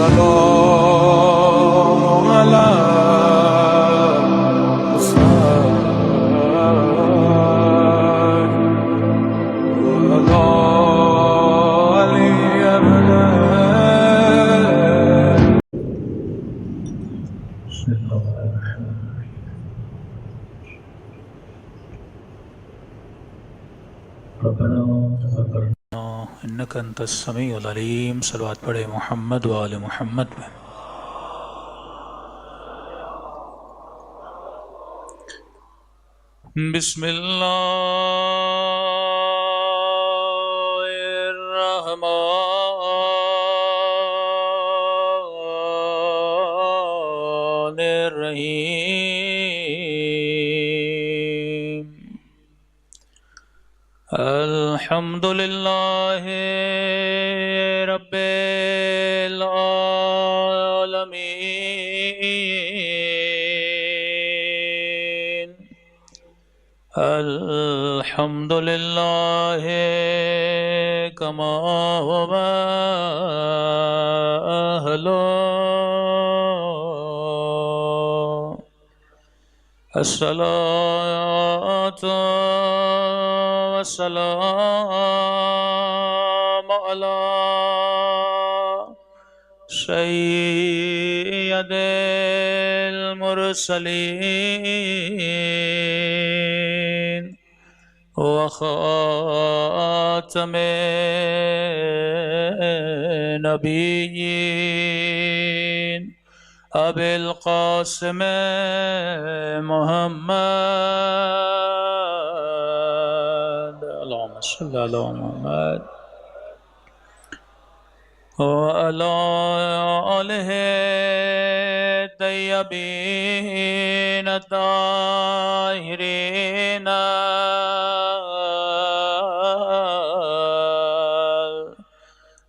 السلام على انک انت السمیع العلیم. صلوات پڑھے محمد و آل محمد میں. بسم اللہ الرحمن الرحیم. الحمد للہ رب العالمین. الحمد للہ کما هو اہلہ. الصلاة والسلام على سيد المرسلين وخاتم النبيين ابی القاسم محمد. اللهم صل على محمد وعلى آلہ الطیبین الطاہرین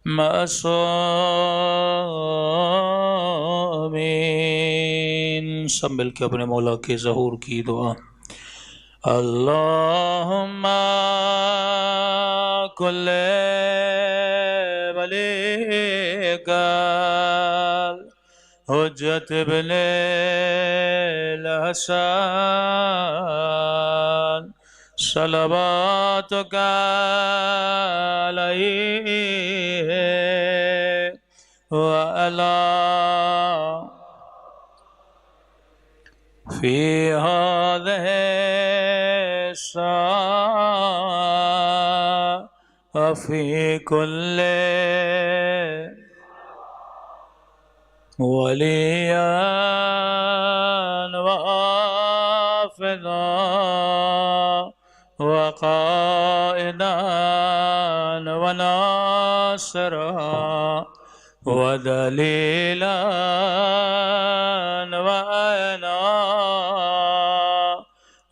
معصومین. سب مل کے اپنے مولا کے ظہور کی دعا. اللہم کل ولیک حجت ابن الحسن صلواتک علیہ وعلا فی هذه الساعة وفي كل وليا وحافظا وقائدا وناصرا ودليلا وعينا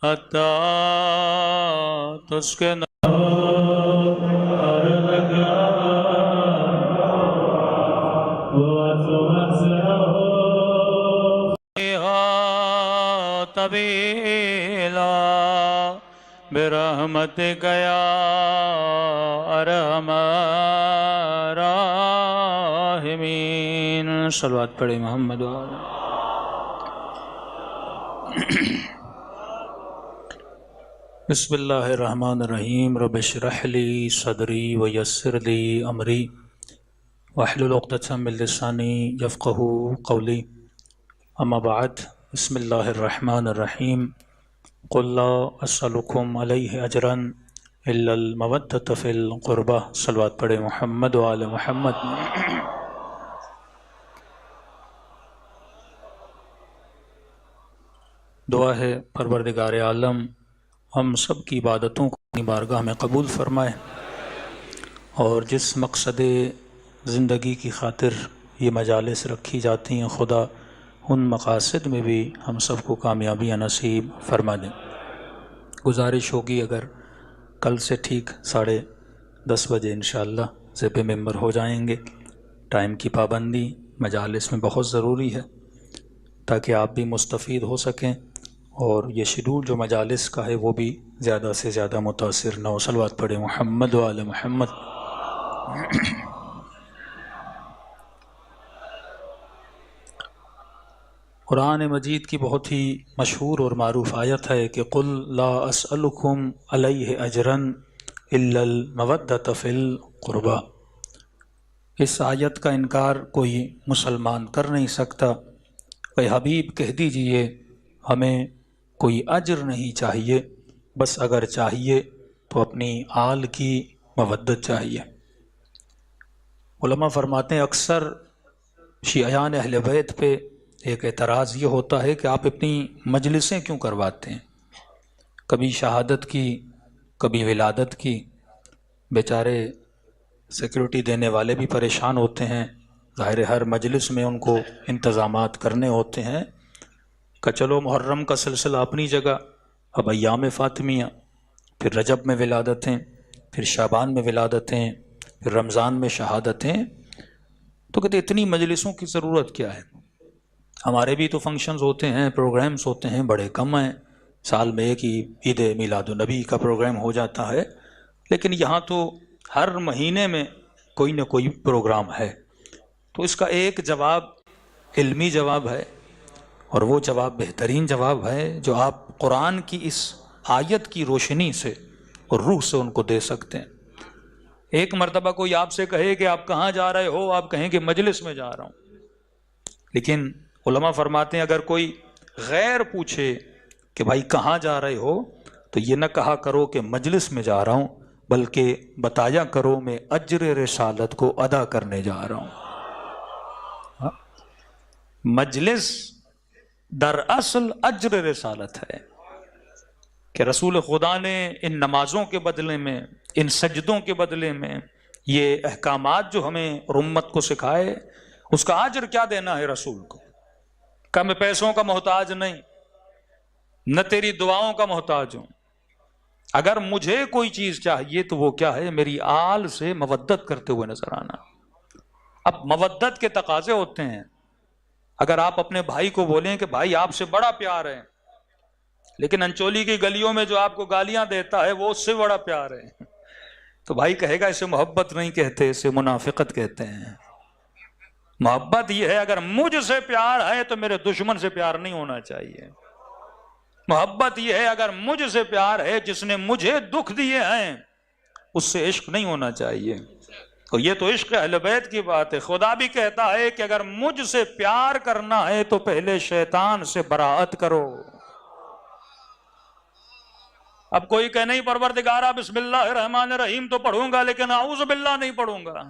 حتى تسكن أرضك فيها طويلا برحمتك يا أرحم الراحمين. صلوات پڑھے محمد و آل. بسم اللہ الرحمن الرحیم. رب اشرح لی صدری ویسر لی امری واحلل عقدۃ من لسانی یفقهوا قولی. اما بعد. بسم اللہ الرحمن الرحیم. قل لا اسألکم علیہ اجرا الا المودۃ فی القربہ. صلوات پڑھے محمد و آل محمد. دعا ہے پروردگار عالم ہم سب کی عبادتوں کو اپنی بارگاہ میں قبول فرمائے، اور جس مقصد زندگی کی خاطر یہ مجالس رکھی جاتی ہیں خدا ان مقاصد میں بھی ہم سب کو کامیابیاں نصیب فرما دیں. گزارش ہوگی اگر کل سے ٹھیک 10:30 بجے انشاءاللہ زیب ممبر ہو جائیں گے. ٹائم کی پابندی مجالس میں بہت ضروری ہے تاکہ آپ بھی مستفید ہو سکیں، اور یہ شیڈول جو مجالس کا ہے وہ بھی زیادہ سے زیادہ متاثر نہ ہو. صلوات پڑھے محمد و آل محمد. قرآن مجید کی بہت ہی مشہور اور معروف آیت ہے کہ قل لا اسألکم علیہ اجرا الا المودۃ فی القربى۔ اس آیت کا انکار کوئی مسلمان کر نہیں سکتا۔ اے حبیب کہہ دیجئے ہمیں کوئی اجر نہیں چاہیے، بس اگر چاہیے تو اپنی آل کی مودت چاہیے۔ علماء فرماتے ہیں اکثر شیعیان اہل بیت پہ ایک اعتراض یہ ہوتا ہے کہ آپ اپنی مجلسیں کیوں کرواتے ہیں، کبھی شہادت کی کبھی ولادت کی۔ بیچارے سیکیورٹی دینے والے بھی پریشان ہوتے ہیں، ظاہر ہر مجلس میں ان کو انتظامات کرنے ہوتے ہیں کہ چلو محرم کا سلسلہ اپنی جگہ، اب ایام فاطمیہ، پھر رجب میں ولادتیں، پھر شعبان میں ولادتیں، پھر رمضان میں شہادتیں، تو کہتے اتنی مجلسوں کی ضرورت کیا ہے؟ ہمارے بھی تو فنکشنز ہوتے ہیں، پروگرامز ہوتے ہیں، بڑے کم ہیں، سال میں ایک ہی عید میلاد النبی کا پروگرام ہو جاتا ہے، لیکن یہاں تو ہر مہینے میں کوئی نہ کوئی پروگرام ہے۔ تو اس کا ایک جواب علمی جواب ہے، اور وہ جواب بہترین جواب ہے جو آپ قرآن کی اس آیت کی روشنی سے اور روح سے ان کو دے سکتے ہیں۔ ایک مرتبہ کوئی آپ سے کہے کہ آپ کہاں جا رہے ہو، آپ کہیں کہ مجلس میں جا رہا ہوں، لیکن علماء فرماتے ہیں اگر کوئی غیر پوچھے کہ بھائی کہاں جا رہے ہو، تو یہ نہ کہا کرو کہ مجلس میں جا رہا ہوں، بلکہ بتایا کرو میں اجر رسالت کو ادا کرنے جا رہا ہوں۔ مجلس دراصل اجر رسالت ہے کہ رسول خدا نے ان نمازوں کے بدلے میں، ان سجدوں کے بدلے میں یہ احکامات جو ہمیں اور امت کو سکھائے، اس کا اجر کیا دینا ہے رسول کو؟ کہ میں پیسوں کا محتاج نہیں، نہ تیری دعاؤں کا محتاج ہوں، اگر مجھے کوئی چیز چاہیے تو وہ کیا ہے؟ میری آل سے مودت کرتے ہوئے نظر آنا۔ اب مودت کے تقاضے ہوتے ہیں، اگر آپ اپنے بھائی کو بولیں کہ بھائی آپ سے بڑا پیار ہے، لیکن انچولی کی گلیوں میں جو آپ کو گالیاں دیتا ہے وہ اس سے بڑا پیار ہے، تو بھائی کہے گا اسے محبت نہیں کہتے، اسے منافقت کہتے ہیں۔ محبت یہ ہے اگر مجھ سے پیار ہے تو میرے دشمن سے پیار نہیں ہونا چاہیے۔ محبت یہ ہے اگر مجھ سے پیار ہے، جس نے مجھے دکھ دیے ہیں اس سے عشق نہیں ہونا چاہیے۔ تو یہ تو عشق اہل بیت کی بات ہے۔ خدا بھی کہتا ہے کہ اگر مجھ سے پیار کرنا ہے تو پہلے شیطان سے براءت کرو۔ اب کوئی کہ نہیں پروردگارہ بسم اللہ الرحمن الرحیم تو پڑھوں گا لیکن اعوذ باللہ نہیں پڑھوں گا،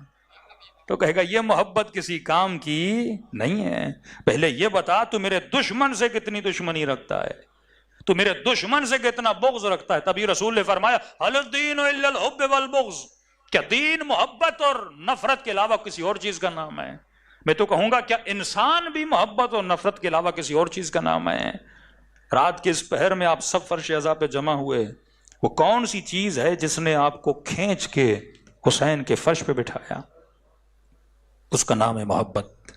تو کہے گا یہ محبت کسی کام کی نہیں ہے۔ پہلے یہ بتا تو میرے دشمن سے کتنی دشمنی رکھتا ہے، تو میرے دشمن سے کتنا بغض رکھتا ہے۔ تبھی رسول نے فرمایا هل الدین الا الحب والبغض، کیا دین محبت اور نفرت کے علاوہ کسی اور چیز کا نام ہے؟ میں تو کہوں گا کیا انسان بھی محبت اور نفرت کے علاوہ کسی اور چیز کا نام ہے؟ رات کے اس پہر میں آپ سب فرش عزا پہ جمع ہوئے، وہ کون سی چیز ہے جس نے آپ کو کھینچ کے حسین کے فرش پہ بٹھایا؟ اس کا نام ہے محبت۔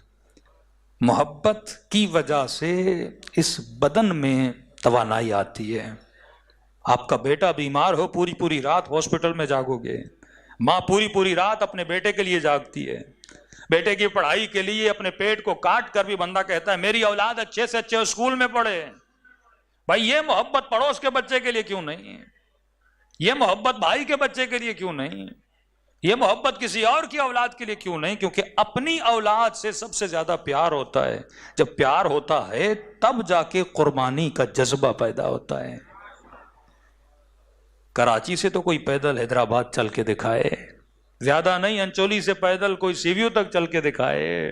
محبت کی وجہ سے اس بدن میں توانائی آتی ہے۔ آپ کا بیٹا بیمار ہو، پوری پوری رات ہاسپٹل میں جاگو گے، ماں پوری پوری رات اپنے بیٹے کے لیے جاگتی ہے، بیٹے کی پڑھائی کے لیے اپنے پیٹ کو کاٹ کر بھی بندہ کہتا ہے میری اولاد اچھے سے اچھے اسکول میں پڑھے۔ بھائی یہ محبت پڑوس کے بچے کے لیے کیوں نہیں؟ یہ محبت بھائی کے بچے کے لیے کیوں نہیں؟ یہ محبت کسی اور کی اولاد کے لیے کیوں نہیں؟ کیونکہ اپنی اولاد سے سب سے زیادہ پیار ہوتا ہے۔ جب پیار ہوتا ہے تب جا کے قربانی کا جذبہ پیدا ہوتا ہے۔ کراچی سے تو کوئی پیدل حیدرآباد چل کے دکھائے، زیادہ نہیں انچولی سے پیدل کوئی سیویو تک چل کے دکھائے،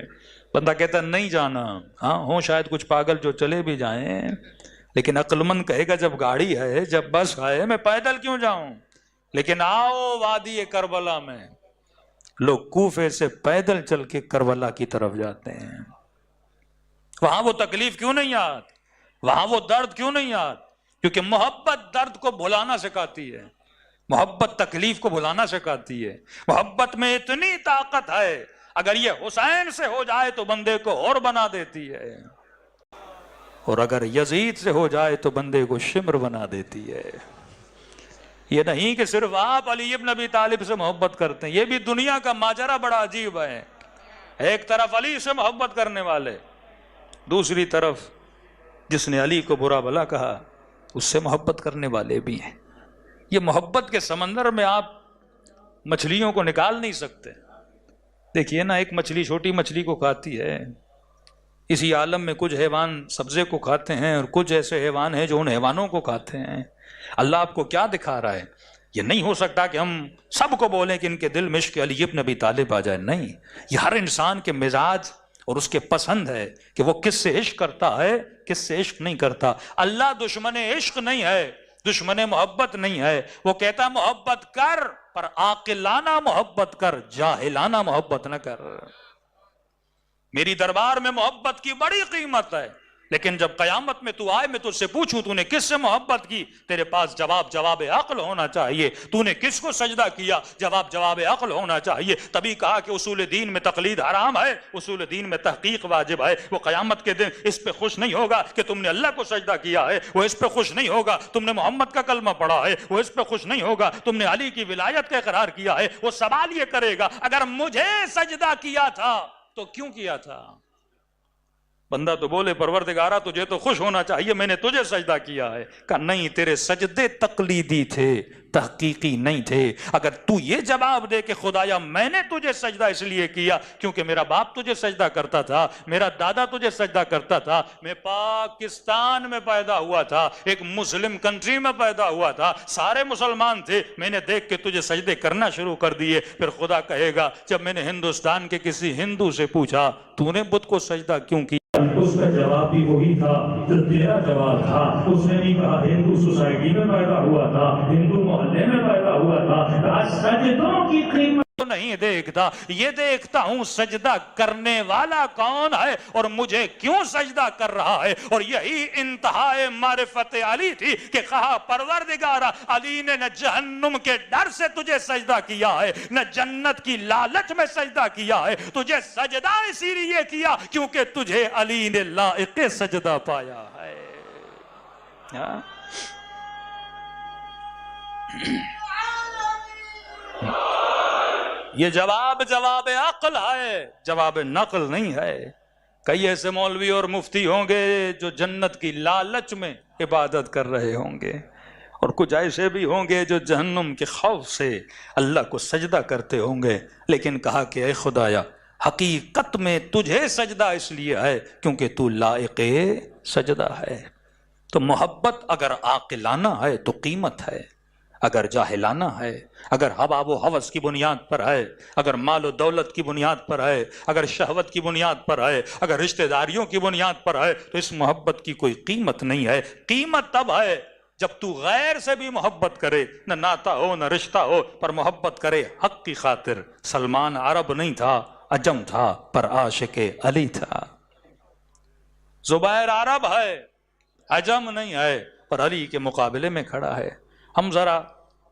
بندہ کہتا نہیں جانا۔ ہاں ہوں شاید کچھ پاگل جو چلے بھی جائیں، لیکن عقل مند کہے گا جب گاڑی ہے، جب بس ہے، میں پیدل کیوں جاؤں؟ لیکن آؤ وادی کربلا میں لوگ کوفے سے پیدل چل کے کربلا کی طرف جاتے ہیں۔ وہاں وہ تکلیف کیوں نہیں آتی، وہاں وہ درد کیوں نہیں آتی؟ کیونکہ محبت درد کو بھلانا سکھاتی ہے، محبت تکلیف کو بھلانا سکھاتی ہے۔ محبت میں اتنی طاقت ہے، اگر یہ حسین سے ہو جائے تو بندے کو اور بنا دیتی ہے، اور اگر یزید سے ہو جائے تو بندے کو شمر بنا دیتی ہے۔ یہ نہیں کہ صرف آپ علی ابن ابی طالب سے محبت کرتے ہیں، یہ بھی دنیا کا ماجرا بڑا عجیب ہے۔ ایک طرف علی سے محبت کرنے والے، دوسری طرف جس نے علی کو برا بھلا کہا اس سے محبت کرنے والے بھی ہیں۔ یہ محبت کے سمندر میں آپ مچھلیوں کو نکال نہیں سکتے۔ دیکھیے نا، ایک مچھلی چھوٹی مچھلی کو کھاتی ہے، اسی عالم میں کچھ حیوان سبزے کو کھاتے ہیں اور کچھ ایسے حیوان ہیں جو ان حیوانوں کو کھاتے ہیں۔ اللہ آپ کو کیا دکھا رہا ہے؟ یہ نہیں ہو سکتا کہ ہم سب کو بولیں کہ ان کے دل میں عشق علی ابن ابی طالب آ جائے، نہیں، یہ ہر انسان کے مزاج اور اس کے پسند ہے کہ وہ کس سے عشق کرتا ہے، کس سے عشق نہیں کرتا۔ اللہ دشمن عشق نہیں ہے، دشمن محبت نہیں ہے، وہ کہتا محبت کر پر عاقلانہ محبت کر، جاہلانہ محبت نہ کر۔ میری دربار میں محبت کی بڑی قیمت ہے، لیکن جب قیامت میں تو آئے، میں تجھ سے پوچھوں تو نے کس سے محبت کی، تیرے پاس جواب عقل ہونا چاہیے۔ تو نے کس کو سجدہ کیا، جواب عقل ہونا چاہیے۔ تبھی کہا کہ اصول دین میں تقلید حرام ہے، اصول دین میں تحقیق واجب ہے۔ وہ قیامت کے دن اس پہ خوش نہیں ہوگا کہ تم نے اللہ کو سجدہ کیا ہے، وہ اس پہ خوش نہیں ہوگا تم نے محمد کا کلمہ پڑھا ہے، وہ اس پہ خوش نہیں ہوگا تم نے علی کی ولایت کا اقرار کیا ہے۔ وہ سوال یہ کرے گا اگر مجھے سجدہ کیا تھا تو کیوں کیا تھا؟ بندہ تو بولے پروردگارا تجھے تو خوش ہونا چاہیے، میں نے تجھے سجدہ کیا ہے۔ کہا نہیں، تیرے سجدے تقلیدی تھے، تحقیقی نہیں تھے۔ اگر تو یہ جواب دے کہ خدایا میں نے تجھے سجدہ اس لیے کیا کیونکہ میرا باپ تجھے سجدہ کرتا تھا، میرا دادا تجھے سجدہ کرتا تھا، میں پاکستان میں پیدا ہوا تھا، ایک مسلم کنٹری میں پیدا ہوا تھا، سارے مسلمان تھے، میں نے دیکھ کے تجھے سجدے کرنا شروع کر دیے۔ پھر خدا کہے گا جب میں نے ہندوستان کے کسی ہندو سے پوچھا تو نے بت کو سجدہ کیوں کیا، اس کا جواب بھی وہی تھا جو تیرا جواب تھا۔ اس نے بھی کہا ہندو سوسائٹی میں پیدا ہوا تھا، ہندو محلے میں پیدا ہوا تھا۔ آج سجدوں کی قیمت نہیں دیکھتا، یہ دیکھتا ہوں سجدہ کرنے والا کون ہے اور مجھے کیوں سجدہ کر رہا ہے۔ اور یہی انتہائے معرفت علی تھی کہ کہا پروردگارا علی نے نہ جہنم کے ڈر سے تجھے سجدہ کیا ہے، نہ جنت کی لالچ میں سجدہ کیا ہے، تجھے سجدہ اسی لیے کیا کیونکہ تجھے علی نے لائق سجدہ پایا ہے۔ یہ جواب عقل ہے، جواب نقل نہیں ہے۔ کئی ایسے مولوی اور مفتی ہوں گے جو جنت کی لالچ میں عبادت کر رہے ہوں گے، اور کچھ ایسے بھی ہوں گے جو جہنم کے خوف سے اللہ کو سجدہ کرتے ہوں گے۔ لیکن کہا کہ اے خدایا حقیقت میں تجھے سجدہ اس لیے ہے کیونکہ تو لائق سجدہ ہے۔ تو محبت اگر عاقلانہ ہے تو قیمت ہے، اگر جاہلانہ ہے، اگر ہوا و ہوس کی بنیاد پر ہے، اگر مال و دولت کی بنیاد پر ہے، اگر شہوت کی بنیاد پر ہے، اگر رشتہ داریوں کی بنیاد پر ہے، تو اس محبت کی کوئی قیمت نہیں ہے۔ قیمت تب ہے جب تو غیر سے بھی محبت کرے، نہ ناتا ہو نہ رشتہ ہو، پر محبت کرے حق کی خاطر۔ سلمان عرب نہیں تھا، عجم تھا، پر عاشق علی تھا۔ زبیر عرب ہے، عجم نہیں ہے، پر علی کے مقابلے میں کھڑا ہے۔ ہم ذرا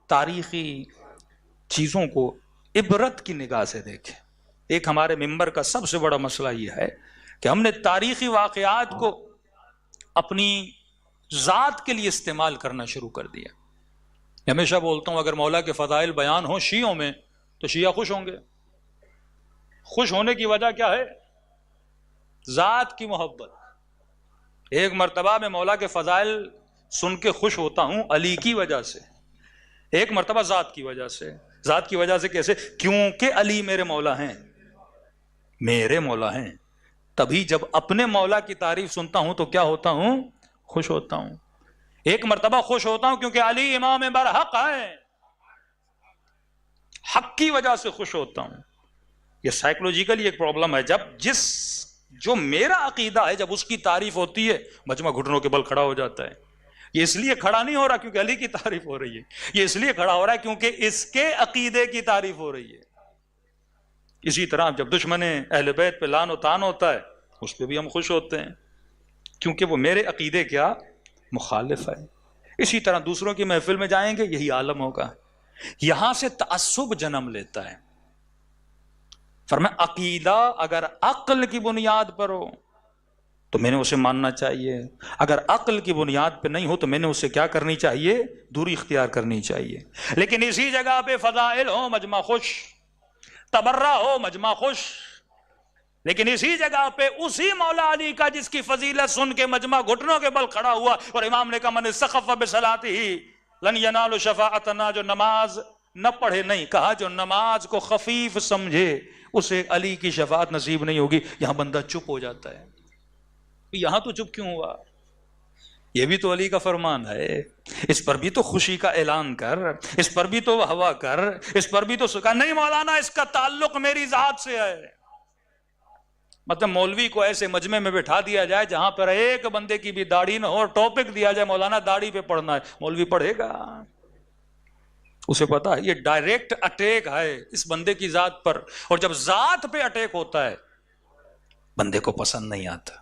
تاریخی چیزوں کو عبرت کی نگاہ سے دیکھیں۔ ایک ہمارے ممبر کا سب سے بڑا مسئلہ یہ ہے کہ ہم نے تاریخی واقعات کو اپنی ذات کے لیے استعمال کرنا شروع کر دیا۔ ہمیشہ بولتا ہوں اگر مولا کے فضائل بیان ہوں شیعوں میں تو شیعہ خوش ہوں گے۔ خوش ہونے کی وجہ کیا ہے؟ ذات کی محبت۔ ایک مرتبہ میں مولا کے فضائل سن کے خوش ہوتا ہوں علی کی وجہ سے، ایک مرتبہ ذات کی وجہ سے۔ ذات کی وجہ سے کیسے؟ کیونکہ علی میرے مولا ہیں، میرے مولا ہیں۔ تبھی جب اپنے مولا کی تعریف سنتا ہوں تو کیا ہوتا ہوں؟ خوش ہوتا ہوں۔ ایک مرتبہ خوش ہوتا ہوں کیونکہ علی امام برحق ہے، حق کی وجہ سے خوش ہوتا ہوں۔ یہ سائیکولوجیکلی ایک پرابلم ہے، جب جو میرا عقیدہ ہے جب اس کی تعریف ہوتی ہے مجمع گھٹنوں کے بل کھڑا ہو جاتا ہے۔ یہ اس لیے کھڑا نہیں ہو رہا کیونکہ علی کی تعریف ہو رہی ہے، یہ اس لیے کھڑا ہو رہا ہے کیونکہ اس کے عقیدے کی تعریف ہو رہی ہے۔ اسی طرح جب دشمن اہل بیت پہ لعن و طعن ہوتا ہے اس پہ بھی ہم خوش ہوتے ہیں کیونکہ وہ میرے عقیدے کیا مخالف ہے۔ اسی طرح دوسروں کی محفل میں جائیں گے یہی عالم ہوگا، یہاں سے تعصب جنم لیتا ہے۔ فرمایا عقیدہ اگر عقل کی بنیاد پر ہو تو میں نے اسے ماننا چاہیے، اگر عقل کی بنیاد پہ نہیں ہو تو میں نے اسے کیا کرنی چاہیے؟ دوری اختیار کرنی چاہیے۔ لیکن اسی جگہ پہ فضائل ہو مجمع خوش، تبرہ ہو مجمع خوش، لیکن اسی جگہ پہ اسی مولا علی کا جس کی فضیلت سن کے مجمع گھٹنوں کے بل کھڑا ہوا اور امام نے کہا من سخف بصلاته لن ینال شفاعتنا، جو نماز نہ پڑھے، نہیں کہا جو نماز کو خفیف سمجھے اسے علی کی شفاعت نصیب نہیں ہوگی. یہاں بندہ چپ ہو جاتا ہے، یہاں تو چپ کیوں ہوا؟ یہ بھی تو علی کا فرمان ہے، اس پر بھی تو خوشی کا اعلان کر، اس پر بھی تو ہوا کر، اس پر بھی تو سکا. نہیں مولانا اس کا تعلق میری ذات سے ہے. مطلب مولوی کو ایسے مجمع میں بٹھا دیا جائے جہاں پر ایک بندے کی بھی داڑھی نہ ہو اور ٹاپک دیا جائے مولانا داڑھی پہ پڑھنا ہے، مولوی پڑھے گا؟ اسے پتا ہے یہ ڈائریکٹ اٹیک ہے اس بندے کی ذات پر، اور جب ذات پہ اٹیک ہوتا ہے بندے کو پسند نہیں آتا.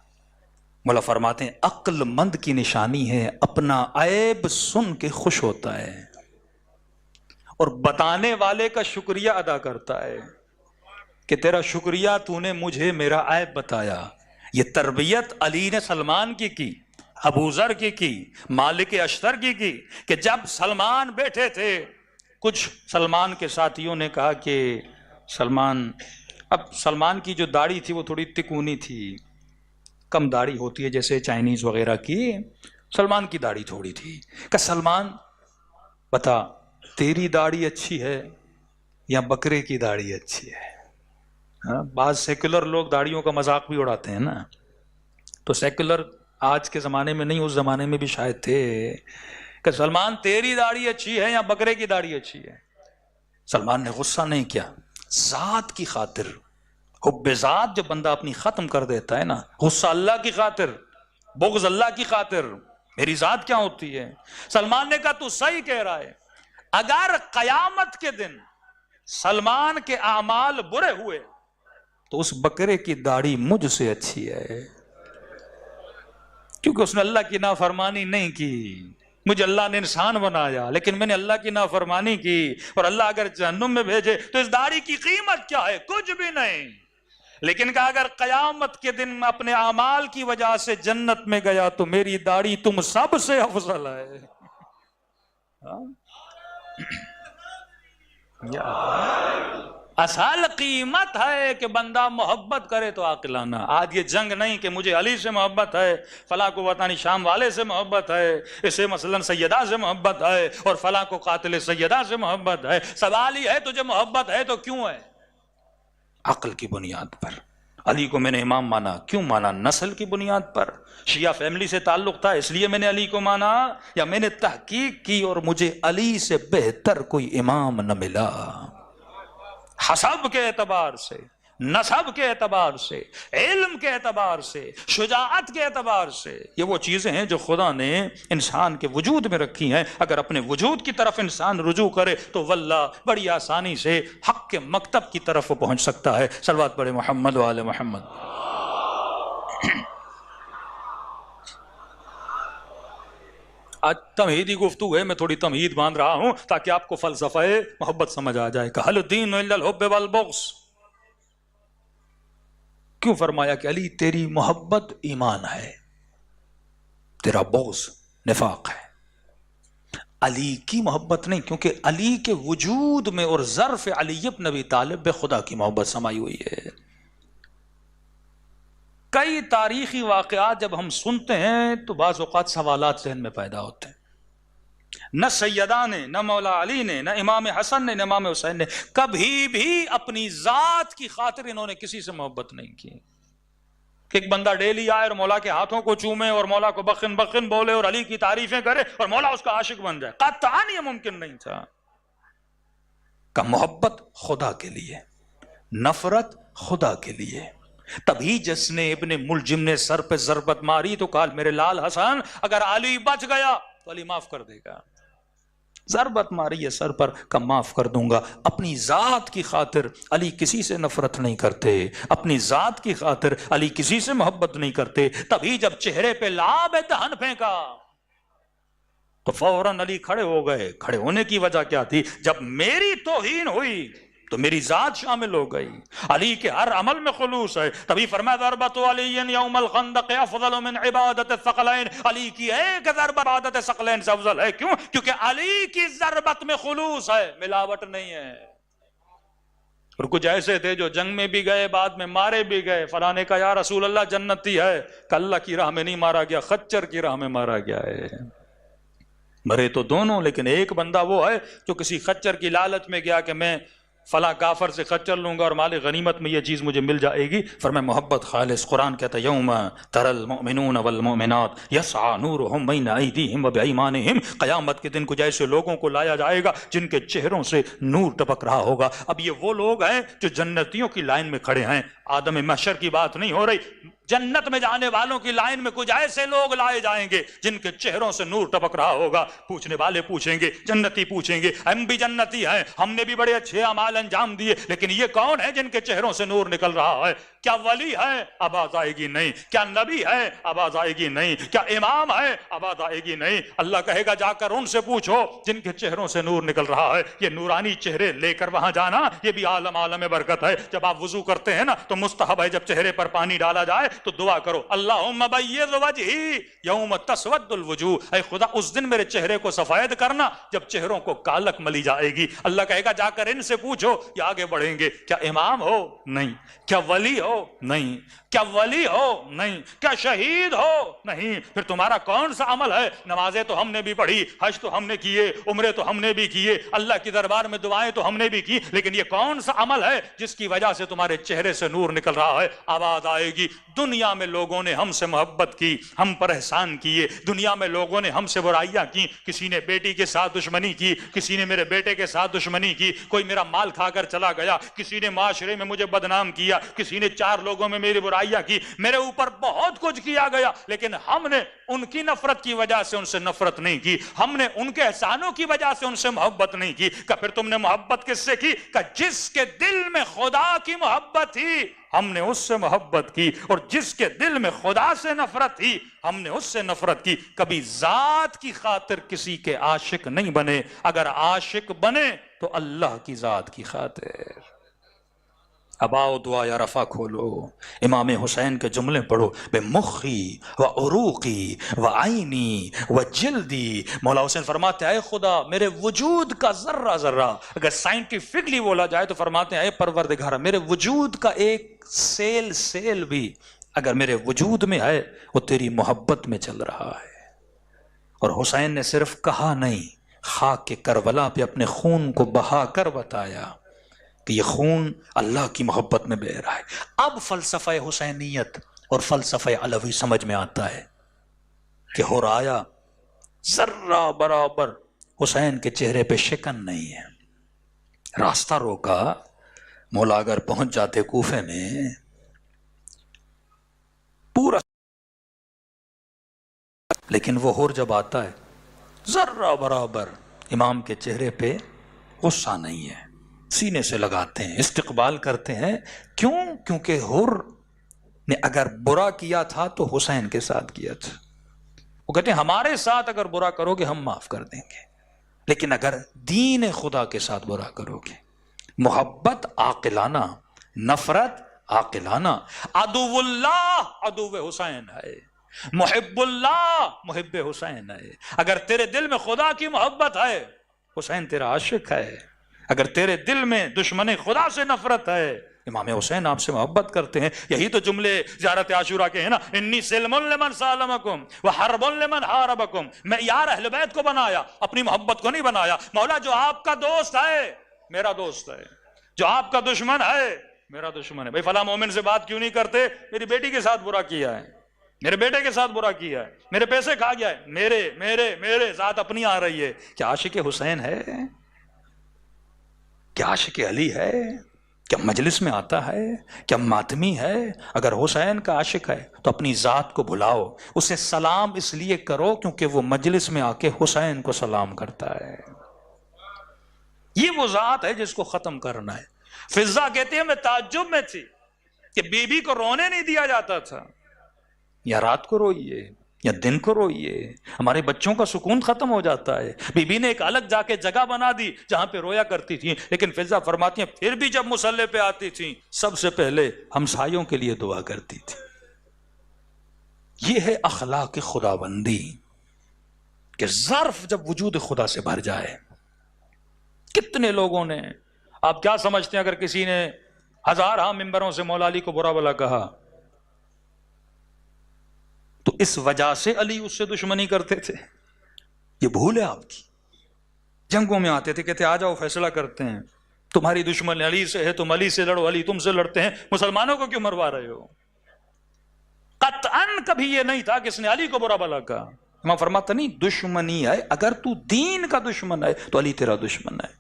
مولا فرماتے ہیں عقل مند کی نشانی ہے اپنا عیب سن کے خوش ہوتا ہے اور بتانے والے کا شکریہ ادا کرتا ہے کہ تیرا شکریہ تو نے مجھے میرا عیب بتایا. یہ تربیت علی نے سلمان کی، ابو ذر کی، مالک اشتر کی کہ جب سلمان بیٹھے تھے کچھ سلمان کے ساتھیوں نے کہا کہ سلمان کی جو داڑھی تھی وہ تھوڑی تکونی تھی، کم داڑھی ہوتی ہے جیسے چائنیز وغیرہ کی، سلمان کی داڑھی تھوڑی تھی. کہ سلمان بتا تیری داڑھی اچھی ہے یا بکرے کی داڑھی اچھی ہے؟ بعض سیکولر لوگ داڑھیوں کا مذاق بھی اڑاتے ہیں نا، تو سیکولر آج کے زمانے میں نہیں، اس زمانے میں بھی شاید تھے. کہ سلمان تیری داڑھی اچھی ہے یا بکرے کی داڑھی اچھی ہے؟ سلمان نے غصہ نہیں کیا، ذات کی خاطر، حب ذات جب بندہ اپنی ختم کر دیتا ہے نا، غصہ اللہ کی خاطر، بغض اللہ کی خاطر، میری ذات کیا ہوتی ہے. سلمان نے کہا تو صحیح کہہ رہا ہے، اگر قیامت کے دن سلمان کے اعمال برے ہوئے تو اس بکرے کی داڑھی مجھ سے اچھی ہے، کیونکہ اس نے اللہ کی نافرمانی نہیں کی. مجھے اللہ نے انسان بنایا لیکن میں نے اللہ کی نافرمانی کی، اور اللہ اگر جہنم میں بھیجے تو اس داڑھی کی قیمت کیا ہے؟ کچھ بھی نہیں. لیکن کہ اگر قیامت کے دن اپنے اعمال کی وجہ سے جنت میں گیا تو میری داڑھی تم سب سے افضل ہے. اصل قیمت ہے کہ بندہ محبت کرے تو عاقلانہ. آج یہ جنگ نہیں کہ مجھے علی سے محبت ہے، فلاں کو وطنی شام والے سے محبت ہے، اسے مثلا سیدہ سے محبت ہے، اور فلاں کو قاتل سیدہ سے محبت ہے. سوال ہی ہے تجھے محبت ہے تو کیوں ہے؟ عقل کی بنیاد پر. علی کو میں نے امام مانا، کیوں مانا؟ نسل کی بنیاد پر. شیعہ فیملی سے تعلق تھا اس لیے میں نے علی کو مانا، یا میں نے تحقیق کی اور مجھے علی سے بہتر کوئی امام نہ ملا؟ حسب کے اعتبار سے، نسب کے اعتبار سے، علم کے اعتبار سے، شجاعت کے اعتبار سے، یہ وہ چیزیں ہیں جو خدا نے انسان کے وجود میں رکھی ہیں. اگر اپنے وجود کی طرف انسان رجوع کرے تو واللہ بڑی آسانی سے حق کے مکتب کی طرف وہ پہنچ سکتا ہے. صلوات پڑھے محمد و آل محمد. آج تمہیدی گفتگو ہے، میں تھوڑی تمہید باندھ رہا ہوں تاکہ آپ کو فلسفہ محبت سمجھ آ جائے. کہ حل الدین الا الحب والبغض. کیوں فرمایا کہ علی تیری محبت ایمان ہے، تیرا بغض نفاق ہے. علی کی محبت نہیں، کیونکہ علی کے وجود میں اور ظرف علی ابن ابی طالب بے خدا کی محبت سمائی ہوئی ہے. کئی تاریخی واقعات جب ہم سنتے ہیں تو بعض اوقات سوالات ذہن میں پیدا ہوتے ہیں. نہ سیدہ نے، نہ مولا علی نے، نہ امام حسن نے، نہ امام حسین نے کبھی بھی اپنی ذات کی خاطر انہوں نے کسی سے محبت نہیں کی. کہ ایک بندہ ڈیلی آئے اور مولا کے ہاتھوں کو چومے اور مولا کو بخن بخن بولے اور علی کی تعریفیں کرے اور مولا اس کا عاشق بن جائے، قطعاً یہ ممکن نہیں تھا. کہ محبت خدا کے لیے، نفرت خدا کے لیے. تبھی جس نے ابن ملجم نے سر پہ ضربت ماری تو کہا میرے لال حسن اگر علی بچ گیا تو علی معاف کر دے گا. ضربت ماری ہے سر پر، کہ معاف کر دوں گا. اپنی ذات کی خاطر علی کسی سے نفرت نہیں کرتے، اپنی ذات کی خاطر علی کسی سے محبت نہیں کرتے. تبھی جب چہرے پہ لعاب دہن پھینکا تو فوراً علی کھڑے ہو گئے. کھڑے ہونے کی وجہ کیا تھی؟ جب میری توہین ہوئی تو میری ذات شامل ہو گئی. علی کے ہر عمل میں خلوص ہے. تبھی فرمایا ضربت علی یوم الخندق افضل من عبادت الثقلین. علی کی ایک ضربت عبادت ثقلین سے افضل ہے. کیوں؟ کیونکہ علی کی ضربت میں خلوص ہے، ملاوٹ نہیں ہے. اور کچھ ایسے تھے جو جنگ میں بھی گئے، بعد میں مارے بھی گئے. فلاں نے کہا یا رسول اللہ جنتی ہے، کہ اللہ کی راہ میں نہیں مارا گیا، خچر کی راہ میں مارا گیا ہے. مرے تو دونوں، لیکن ایک بندہ وہ ہے جو کسی خچر کی لالچ میں گیا کہ میں فلاں کافر سے خچر لوں گا اور مال غنیمت میں یہ چیز مجھے مل جائے گی. فرمایا محبت خالص. قرآن کہتا ہے یوم تری المؤمنون والمؤمنات یسعی نورہم بین ایدیہم وبایمانہم. قیامت کے دن کچھ ایسے لوگوں کو لایا جائے گا جن کے چہروں سے نور ٹپک رہا ہوگا. اب یہ وہ لوگ ہیں جو جنتیوں کی لائن میں کھڑے ہیں. عالم محشر کی بات نہیں ہو رہی. جنت میں جانے والوں کی لائن میں کچھ ایسے لوگ لائے جائیں گے جن کے چہروں سے نور ٹپک رہا ہوگا. پوچھنے والے پوچھیں گے، جنتی پوچھیں گے ہم بھی جنتی ہیں، ہم نے بھی بڑے اچھے اعمال انجام دیے، لیکن یہ کون ہے جن کے چہروں سے نور نکل رہا ہے؟ کیا ولی ہے؟ آواز آئے گی نہیں. کیا نبی ہے؟ آواز آئے گی نہیں. کیا امام ہے؟ آواز آئے گی نہیں. اللہ کہے گا جا کر ان سے پوچھو جن کے چہروں سے نور نکل رہا ہے. یہ نورانی چہرے لے کر وہاں جانا یہ بھی عالم برکت ہے. جب آپ وضو کرتے ہیں نا تو مستحب ہے جب چہرے پر پانی ڈالا جائے تو دعا کرو اللہم بیض وجہی یوم تسود الوجوہ. اے خدا اس دن میرے چہرے کو سفید کرنا جب چہروں کو کالک ملی جائے گی. اللہ کہے گا جا کر ان سے پوچھو. یہ آگے بڑھیں گے. کیا امام ہو؟ نہیں. کیا ولی ہو؟ نہیں. کیا ولی ہو؟ نہیں. کیا شہید ہو؟ نہیں. پھر تمہارا کون سا عمل ہے؟ نمازیں تو ہم نے بھی پڑھی، حج تو ہم نے کیے، عمرے تو ہم نے بھی کیے، اللہ کی دربار میں دعائیں تو ہم نے بھی کی، لیکن یہ کون سا عمل ہے جس کی وجہ سے تمہارے چہرے سے نور نکل رہا ہے؟ آواز آئے گی دنیا میں لوگوں نے ہم سے محبت کی، ہم پر احسان کیے، دنیا میں لوگوں نے ہم سے برائیاں کی، کسی نے بیٹی کے ساتھ دشمنی کی، کسی نے میرے بیٹے کے ساتھ دشمنی کی، کوئی میرا مال کھا کر چلا گیا، کسی نے معاشرے میں مجھے بدنام کیا، کسی نے 4 لوگوں میں میری برائیاں کی، میرے اوپر بہت کچھ کیا گیا، لیکن ہم نے ان کی نفرت کی وجہ سے ان سے نفرت نہیں کی، ہم نے ان کے احسانوں کی وجہ سے ان سے محبت نہیں کی. کہ پھر تم نے محبت کس سے کی؟ کہ جس کے دل میں خدا کی محبت تھی ہم نے اس سے محبت کی، اور جس کے دل میں خدا سے نفرت تھی ہم نے اس سے نفرت کی. کبھی ذات کی خاطر کسی کے عاشق نہیں بنے، اگر عاشق بنے تو اللہ کی ذات کی خاطر. اب آؤ دعا یا رفع کھولو، امام حسین کے جملے پڑھو. بے مخی و عروقی و عینی و جلدی. مولا حسین فرماتے ہیں اے خدا میرے وجود کا ذرہ ذرہ، اگر سائنٹیفکلی بولا جائے تو فرماتے ہیں اے پروردگار میرے وجود کا ایک سیل بھی اگر میرے وجود میں ہے وہ تیری محبت میں چل رہا ہے. اور حسین نے صرف کہا نہیں، خاک کے کربلا پہ اپنے خون کو بہا کر بتایا کہ یہ خون اللہ کی محبت میں بہہ رہا ہے. اب فلسفہ حسینیت اور فلسفہ علوی سمجھ میں آتا ہے کہ ہو رایا ذرہ برابر حسین کے چہرے پہ شکن نہیں ہے. راستہ روکا، مولا اگر پہنچ جاتے کوفے میں پورا، لیکن وہ ہور جب آتا ہے ذرہ برابر امام کے چہرے پہ غصہ نہیں ہے، سینے سے لگاتے ہیں، استقبال کرتے ہیں. کیوں؟ کیونکہ ہور نے اگر برا کیا تھا تو حسین کے ساتھ کیا تھا. وہ کہتے ہیں ہمارے ساتھ اگر برا کرو گے ہم معاف کر دیں گے، لیکن اگر دین خدا کے ساتھ برا کرو گے. محبت عاقلانہ، نفرت عاقلانہ. عدو اللہ عدو حسین ہے، محب اللہ محب حسین ہے. اگر تیرے دل میں خدا کی محبت ہے حسین تیرا عاشق ہے. اگر تیرے دل میں دشمن خدا سے نفرت ہے امام حسین آپ سے محبت کرتے ہیں. یہی تو جملے زیارت عاشورہ کے ہیں نا، انی سلم لمن سالمکم وحرب لمن حاربکم. میں یار اہل بیت کو بنایا، اپنی محبت کو نہیں بنایا. مولا جو آپ کا دوست ہے میرا دوست ہے، جو آپ کا دشمن ہے میرا دشمن ہے. بھئی فلاں مومن سے بات کیوں نہیں کرتے؟ میری بیٹی کے ساتھ برا کیا ہے، میرے بیٹے کے ساتھ برا کیا ہے، میرے پیسے کھا گیا ہے، میرے ذات اپنی آ رہی ہے. کیا عاشق حسین ہے؟ کیا عاشق علی ہے؟ کیا مجلس میں آتا ہے؟ کیا ماتمی ہے؟ اگر حسین کا عاشق ہے تو اپنی ذات کو بھلاؤ، اسے سلام اس لیے کرو کیونکہ وہ مجلس میں آ کے حسین کو سلام کرتا ہے. یہ وہ ذات ہے جس کو ختم کرنا ہے. فضا کہتے ہیں میں تعجب میں تھی کہ بی بی کو رونے نہیں دیا جاتا تھا. یا رات کو روئیے یا دن کو روئیے، ہمارے بچوں کا سکون ختم ہو جاتا ہے. بی بی نے ایک الگ جا کے جگہ بنا دی جہاں پہ رویا کرتی تھی، لیکن فضا فرماتی ہیں پھر بھی جب مصلی پہ آتی تھی سب سے پہلے ہمسایوں کے لیے دعا کرتی تھی. یہ ہے اخلاق خداوندی کہ ظرف جب وجود خدا سے بھر جائے. کتنے لوگوں نے آپ کیا سمجھتے ہیں اگر کسی نے ہزارہ ممبروں سے مولا علی کو برا بھلا کہا تو اس وجہ سے علی اس سے دشمنی کرتے تھے؟ یہ بھول ہے آپ کی. جنگوں میں آتے تھے، کہتے آ جاؤ فیصلہ کرتے ہیں، تمہاری دشمن علی سے ہے، تم علی سے لڑو، علی تم سے لڑتے ہیں، مسلمانوں کو کیوں مروا رہے ہو؟ قطعاً کبھی یہ نہیں تھا کہ اس نے علی کو برا بھلا کہا. امام فرماتا نہیں، دشمنی ہے، اگر تو دین کا دشمن ہے تو علی تیرا دشمن ہے.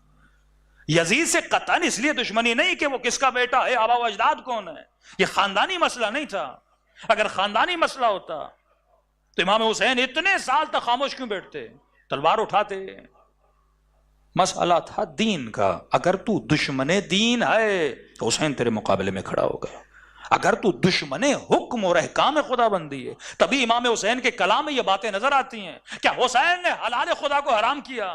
یزید سے قطعاً اس لیے دشمنی نہیں کہ وہ کس کا بیٹا ہے، آبا و اجداد کون ہے، یہ خاندانی مسئلہ نہیں تھا. اگر خاندانی مسئلہ ہوتا تو امام حسین اتنے سال تک خاموش کیوں بیٹھتے، تلوار اٹھاتے. مسئلہ تھا دین کا، اگر تو دشمن دین ہے تو حسین تیرے مقابلے میں کھڑا ہوگا. اگر تو دشمن حکم اور احکام خدا بندی ہے، تبھی امام حسین کے کلام میں یہ باتیں نظر آتی ہیں. کیا حسین نے حلال خدا کو حرام کیا؟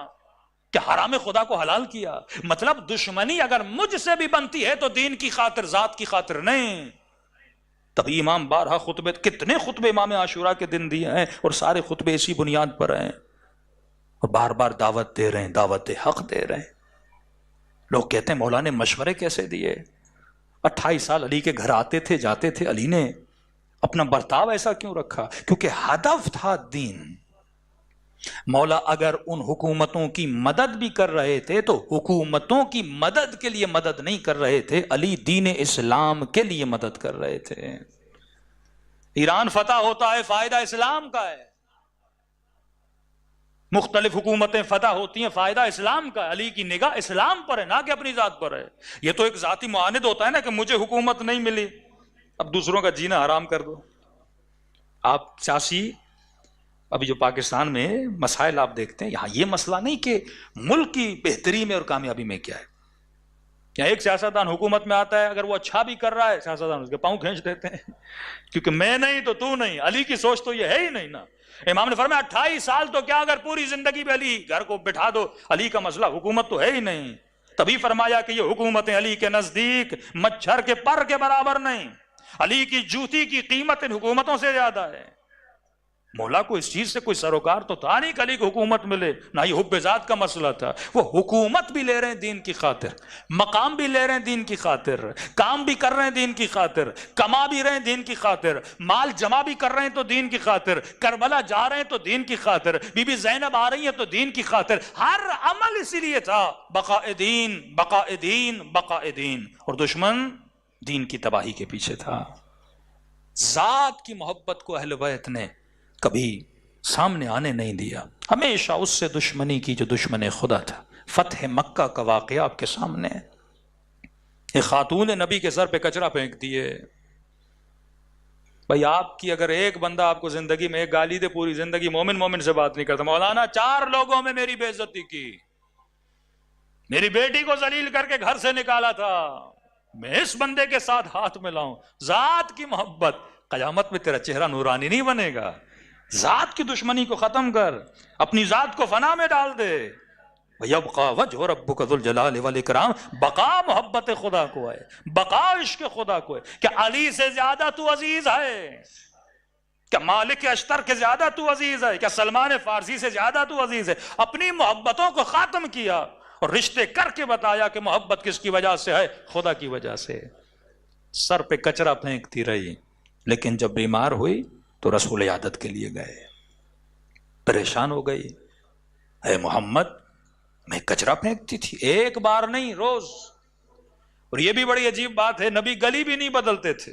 کیا حرام خدا کو حلال کیا؟ مطلب دشمنی اگر مجھ سے بھی بنتی ہے تو دین کی خاطر، ذات کی خاطر نہیں. تبھی امام بارہا خطبے، کتنے خطبے امام عاشورہ کے دن دیے ہیں، اور سارے خطبے اسی بنیاد پر ہیں، اور بار بار دعوت دے رہے ہیں، دعوت حق دے رہے ہیں. لوگ کہتے ہیں مولا نے مشورے کیسے دیے؟ 28 سال علی کے گھر آتے تھے جاتے تھے، علی نے اپنا برتاؤ ایسا کیوں رکھا؟ کیونکہ ہدف تھا دین. مولا اگر ان حکومتوں کی مدد بھی کر رہے تھے تو حکومتوں کی مدد کے لیے مدد نہیں کر رہے تھے، علی دین اسلام کے لیے مدد کر رہے تھے. ایران فتح ہوتا ہے، فائدہ اسلام کا ہے. مختلف حکومتیں فتح ہوتی ہیں، فائدہ اسلام کا ہے. علی کی نگاہ اسلام پر ہے، نہ کہ اپنی ذات پر ہے. یہ تو ایک ذاتی معاند ہوتا ہے نا کہ مجھے حکومت نہیں ملی، اب دوسروں کا جینا حرام کر دو. آپ سیاسی ابھی جو پاکستان میں مسائل آپ دیکھتے ہیں، یہاں یہ مسئلہ نہیں کہ ملک کی بہتری میں اور کامیابی میں کیا ہے. یہاں ایک سیاستدان حکومت میں آتا ہے، اگر وہ اچھا بھی کر رہا ہے سیاستدان اس کے پاؤں کھینچ دیتے ہیں کیونکہ میں نہیں تو تو نہیں. علی کی سوچ تو یہ ہے ہی نہیں نا. امام نے فرمایا 28 سال تو کیا، اگر پوری زندگی میں علی گھر کو بٹھا دو، علی کا مسئلہ حکومت تو ہے ہی نہیں. تبھی فرمایا کہ یہ حکومتیں علی کے نزدیک مچھر کے پر کے برابر نہیں. علی کی جوتی کی قیمت ان حکومتوں سے زیادہ ہے. مولا کو اس چیز سے کوئی سروکار تو تھا نہیں کہ علی کو حکومت ملے، نہ یہ حب ذات کا مسئلہ تھا. وہ حکومت بھی لے رہے ہیں دین کی خاطر، مقام بھی لے رہے ہیں دین کی خاطر، کام بھی کر رہے ہیں دین کی خاطر، کما بھی رہے ہیں دین کی خاطر، مال جمع بھی کر رہے ہیں تو دین کی خاطر، کربلا جا رہے ہیں تو دین کی خاطر، بی بی زینب آ رہی ہیں تو دین کی خاطر. ہر عمل اسی لیے تھا، بقاء دین بقاء دین بقاء دین. اور دشمن دین کی تباہی کے پیچھے تھا. ذات کی محبت کو اہل بیت نے کبھی سامنے آنے نہیں دیا، ہمیشہ اس سے دشمنی کی جو دشمن خدا تھا. فتح مکہ کا واقعہ آپ کے سامنے ہے. ایک خاتون نبی کے سر پہ کچرا پھینک دیے. بھائی آپ کی اگر ایک بندہ آپ کو زندگی میں ایک گالی دے، پوری زندگی مومن سے بات نہیں کرتا. مولانا 4 لوگوں میں میری بے عزتی کی، میری بیٹی کو ذلیل کر کے گھر سے نکالا تھا، میں اس بندے کے ساتھ ہاتھ ملاؤں. ذات کی محبت، قیامت میں تیرا چہرہ نورانی نہیں بنے گا. ذات کی دشمنی کو ختم کر، اپنی ذات کو فنا میں ڈال دے. وَيَبْقَى وَجْهُ رَبُّكَ ذُو الْجَلَالِ وَالْإِكْرَامِ. بقا محبت خدا کو ہے، بقا عشق خدا کو ہے. کیا علی سے زیادہ تو عزیز ہے؟ کیا مالک اشتر کے زیادہ تو عزیز ہے؟ کیا سلمان فارسی سے زیادہ تو عزیز ہے؟ اپنی محبتوں کو ختم کیا اور رشتے کر کے بتایا کہ محبت کس کی وجہ سے ہے؟ خدا کی وجہ سے. سر پہ کچرا پھینکتی رہی، لیکن جب بیمار ہوئی تو رسول عیادت کے لیے گئے. پریشان ہو گئی، اے محمد میں کچرا پھینکتی تھی، ایک بار نہیں روز. اور یہ بھی بڑی عجیب بات ہے، نبی گلی بھی نہیں بدلتے تھے.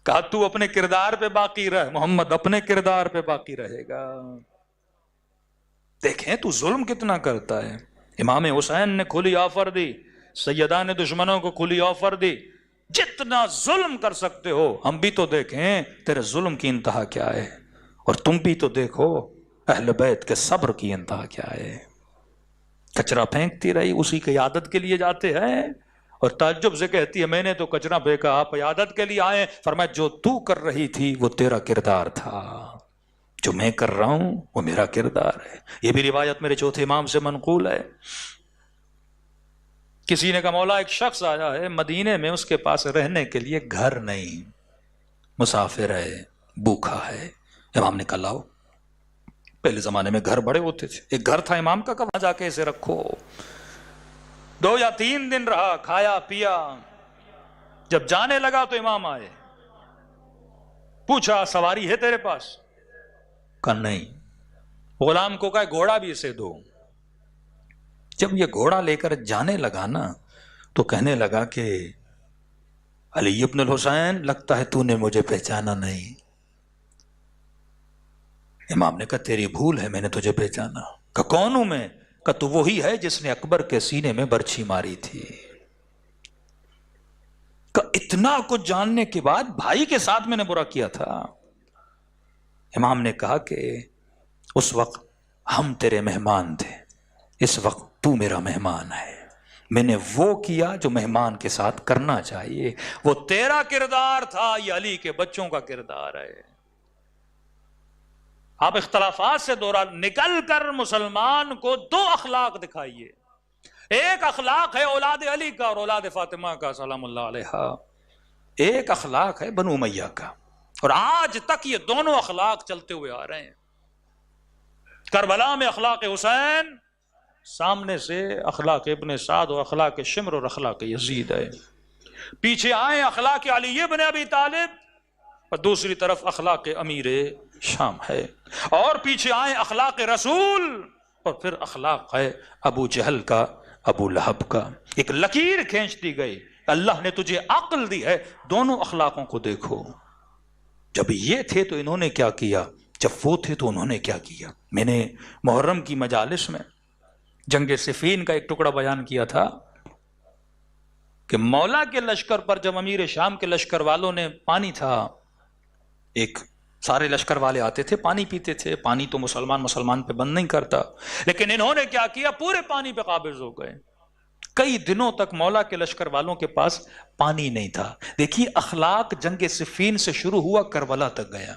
کہا تو اپنے کردار پہ باقی رہ، محمد اپنے کردار پہ باقی رہے گا. دیکھیں تو ظلم کتنا کرتا ہے. امام حسین نے کھلی آفر دی، سیدہ نے دشمنوں کو کھلی آفر دی، جتنا ظلم کر سکتے ہو. ہم بھی تو دیکھیں تیرے ظلم کی انتہا کیا ہے، اور تم بھی تو دیکھو اہل بیت کے صبر کی انتہا کیا ہے. کچرا پھینکتی رہی، اسی کی عیادت کے لیے جاتے ہیں اور تعجب سے کہتی ہے میں نے تو کچرا پھینکا، آپ عیادت کے لیے آئے. فرمایا جو تو کر رہی تھی وہ تیرا کردار تھا، جو میں کر رہا ہوں وہ میرا کردار ہے. یہ بھی روایت میرے چوتھے امام سے منقول ہے. کسی نے کہا مولا ایک شخص آیا ہے مدینے میں، اس کے پاس رہنے کے لیے گھر نہیں، مسافر ہے، بھوکا ہے. امام نے کہا لاؤ. پہلے زمانے میں گھر بڑے ہوتے تھے، ایک گھر تھا امام کا، وہاں جا کے اسے رکھو. 2 یا 3 دن رہا، کھایا پیا، جب جانے لگا تو امام آئے، پوچھا سواری ہے تیرے پاس؟ کہا نہیں۔ غلام کو کہا گھوڑا بھی اسے دو۔ جب یہ گھوڑا لے کر جانے لگا نا تو کہنے لگا کہ علی ابن الحسین لگتا ہے تو نے مجھے پہچانا نہیں۔ امام نے کہا تیری بھول ہے، میں نے تجھے پہچانا۔ کہا کون ہوں میں؟ کہا تو وہی ہے جس نے اکبر کے سینے میں برچھی ماری تھی۔ کہا اتنا کچھ جاننے کے بعد بھائی کے ساتھ میں نے برا کیا تھا؟ امام نے کہا کہ اس وقت ہم تیرے مہمان تھے، اس وقت تو میرا مہمان ہے، میں نے وہ کیا جو مہمان کے ساتھ کرنا چاہیے، وہ تیرا کردار تھا، یہ علی کے بچوں کا کردار ہے۔ آپ اختلافات سے دورہ نکل کر مسلمان کو 2 اخلاق دکھائیے۔ ایک اخلاق ہے اولاد علی کا اور اولاد فاطمہ کا سلام اللہ علیہا، ایک اخلاق ہے بنو امیہ کا، اور آج تک یہ دونوں اخلاق چلتے ہوئے آ رہے ہیں۔ کربلا میں اخلاق حسین، سامنے سے اخلاق ابن سعد اور اخلاق شمر اور اخلاق یزید ہے، پیچھے آئے اخلاق علی ابن ابی طالب اور دوسری طرف اخلاق امیر شام ہے، اور پیچھے آئے اخلاق رسول اور پھر اخلاق ہے ابو جہل کا، ابو لہب کا۔ ایک لکیر کھینچ دی گئی، اللہ نے تجھے عقل دی ہے، دونوں اخلاقوں کو دیکھو۔ جب یہ تھے تو انہوں نے کیا کیا، جب وہ تھے تو انہوں نے کیا کیا۔ میں نے محرم کی مجالس میں جنگ صفین کا ایک ٹکڑا بیان کیا تھا کہ مولا کے لشکر پر جب امیر شام کے لشکر والوں نے، پانی تھا، ایک سارے لشکر والے آتے تھے پانی پیتے تھے، پانی تو مسلمان پہ بند نہیں کرتا، لیکن انہوں نے کیا کیا، پورے پانی پہ قابض ہو گئے۔ کئی دنوں تک مولا کے لشکر والوں کے پاس پانی نہیں تھا۔ دیکھیے اخلاق جنگ صفین سے شروع ہوا، کربلا تک گیا،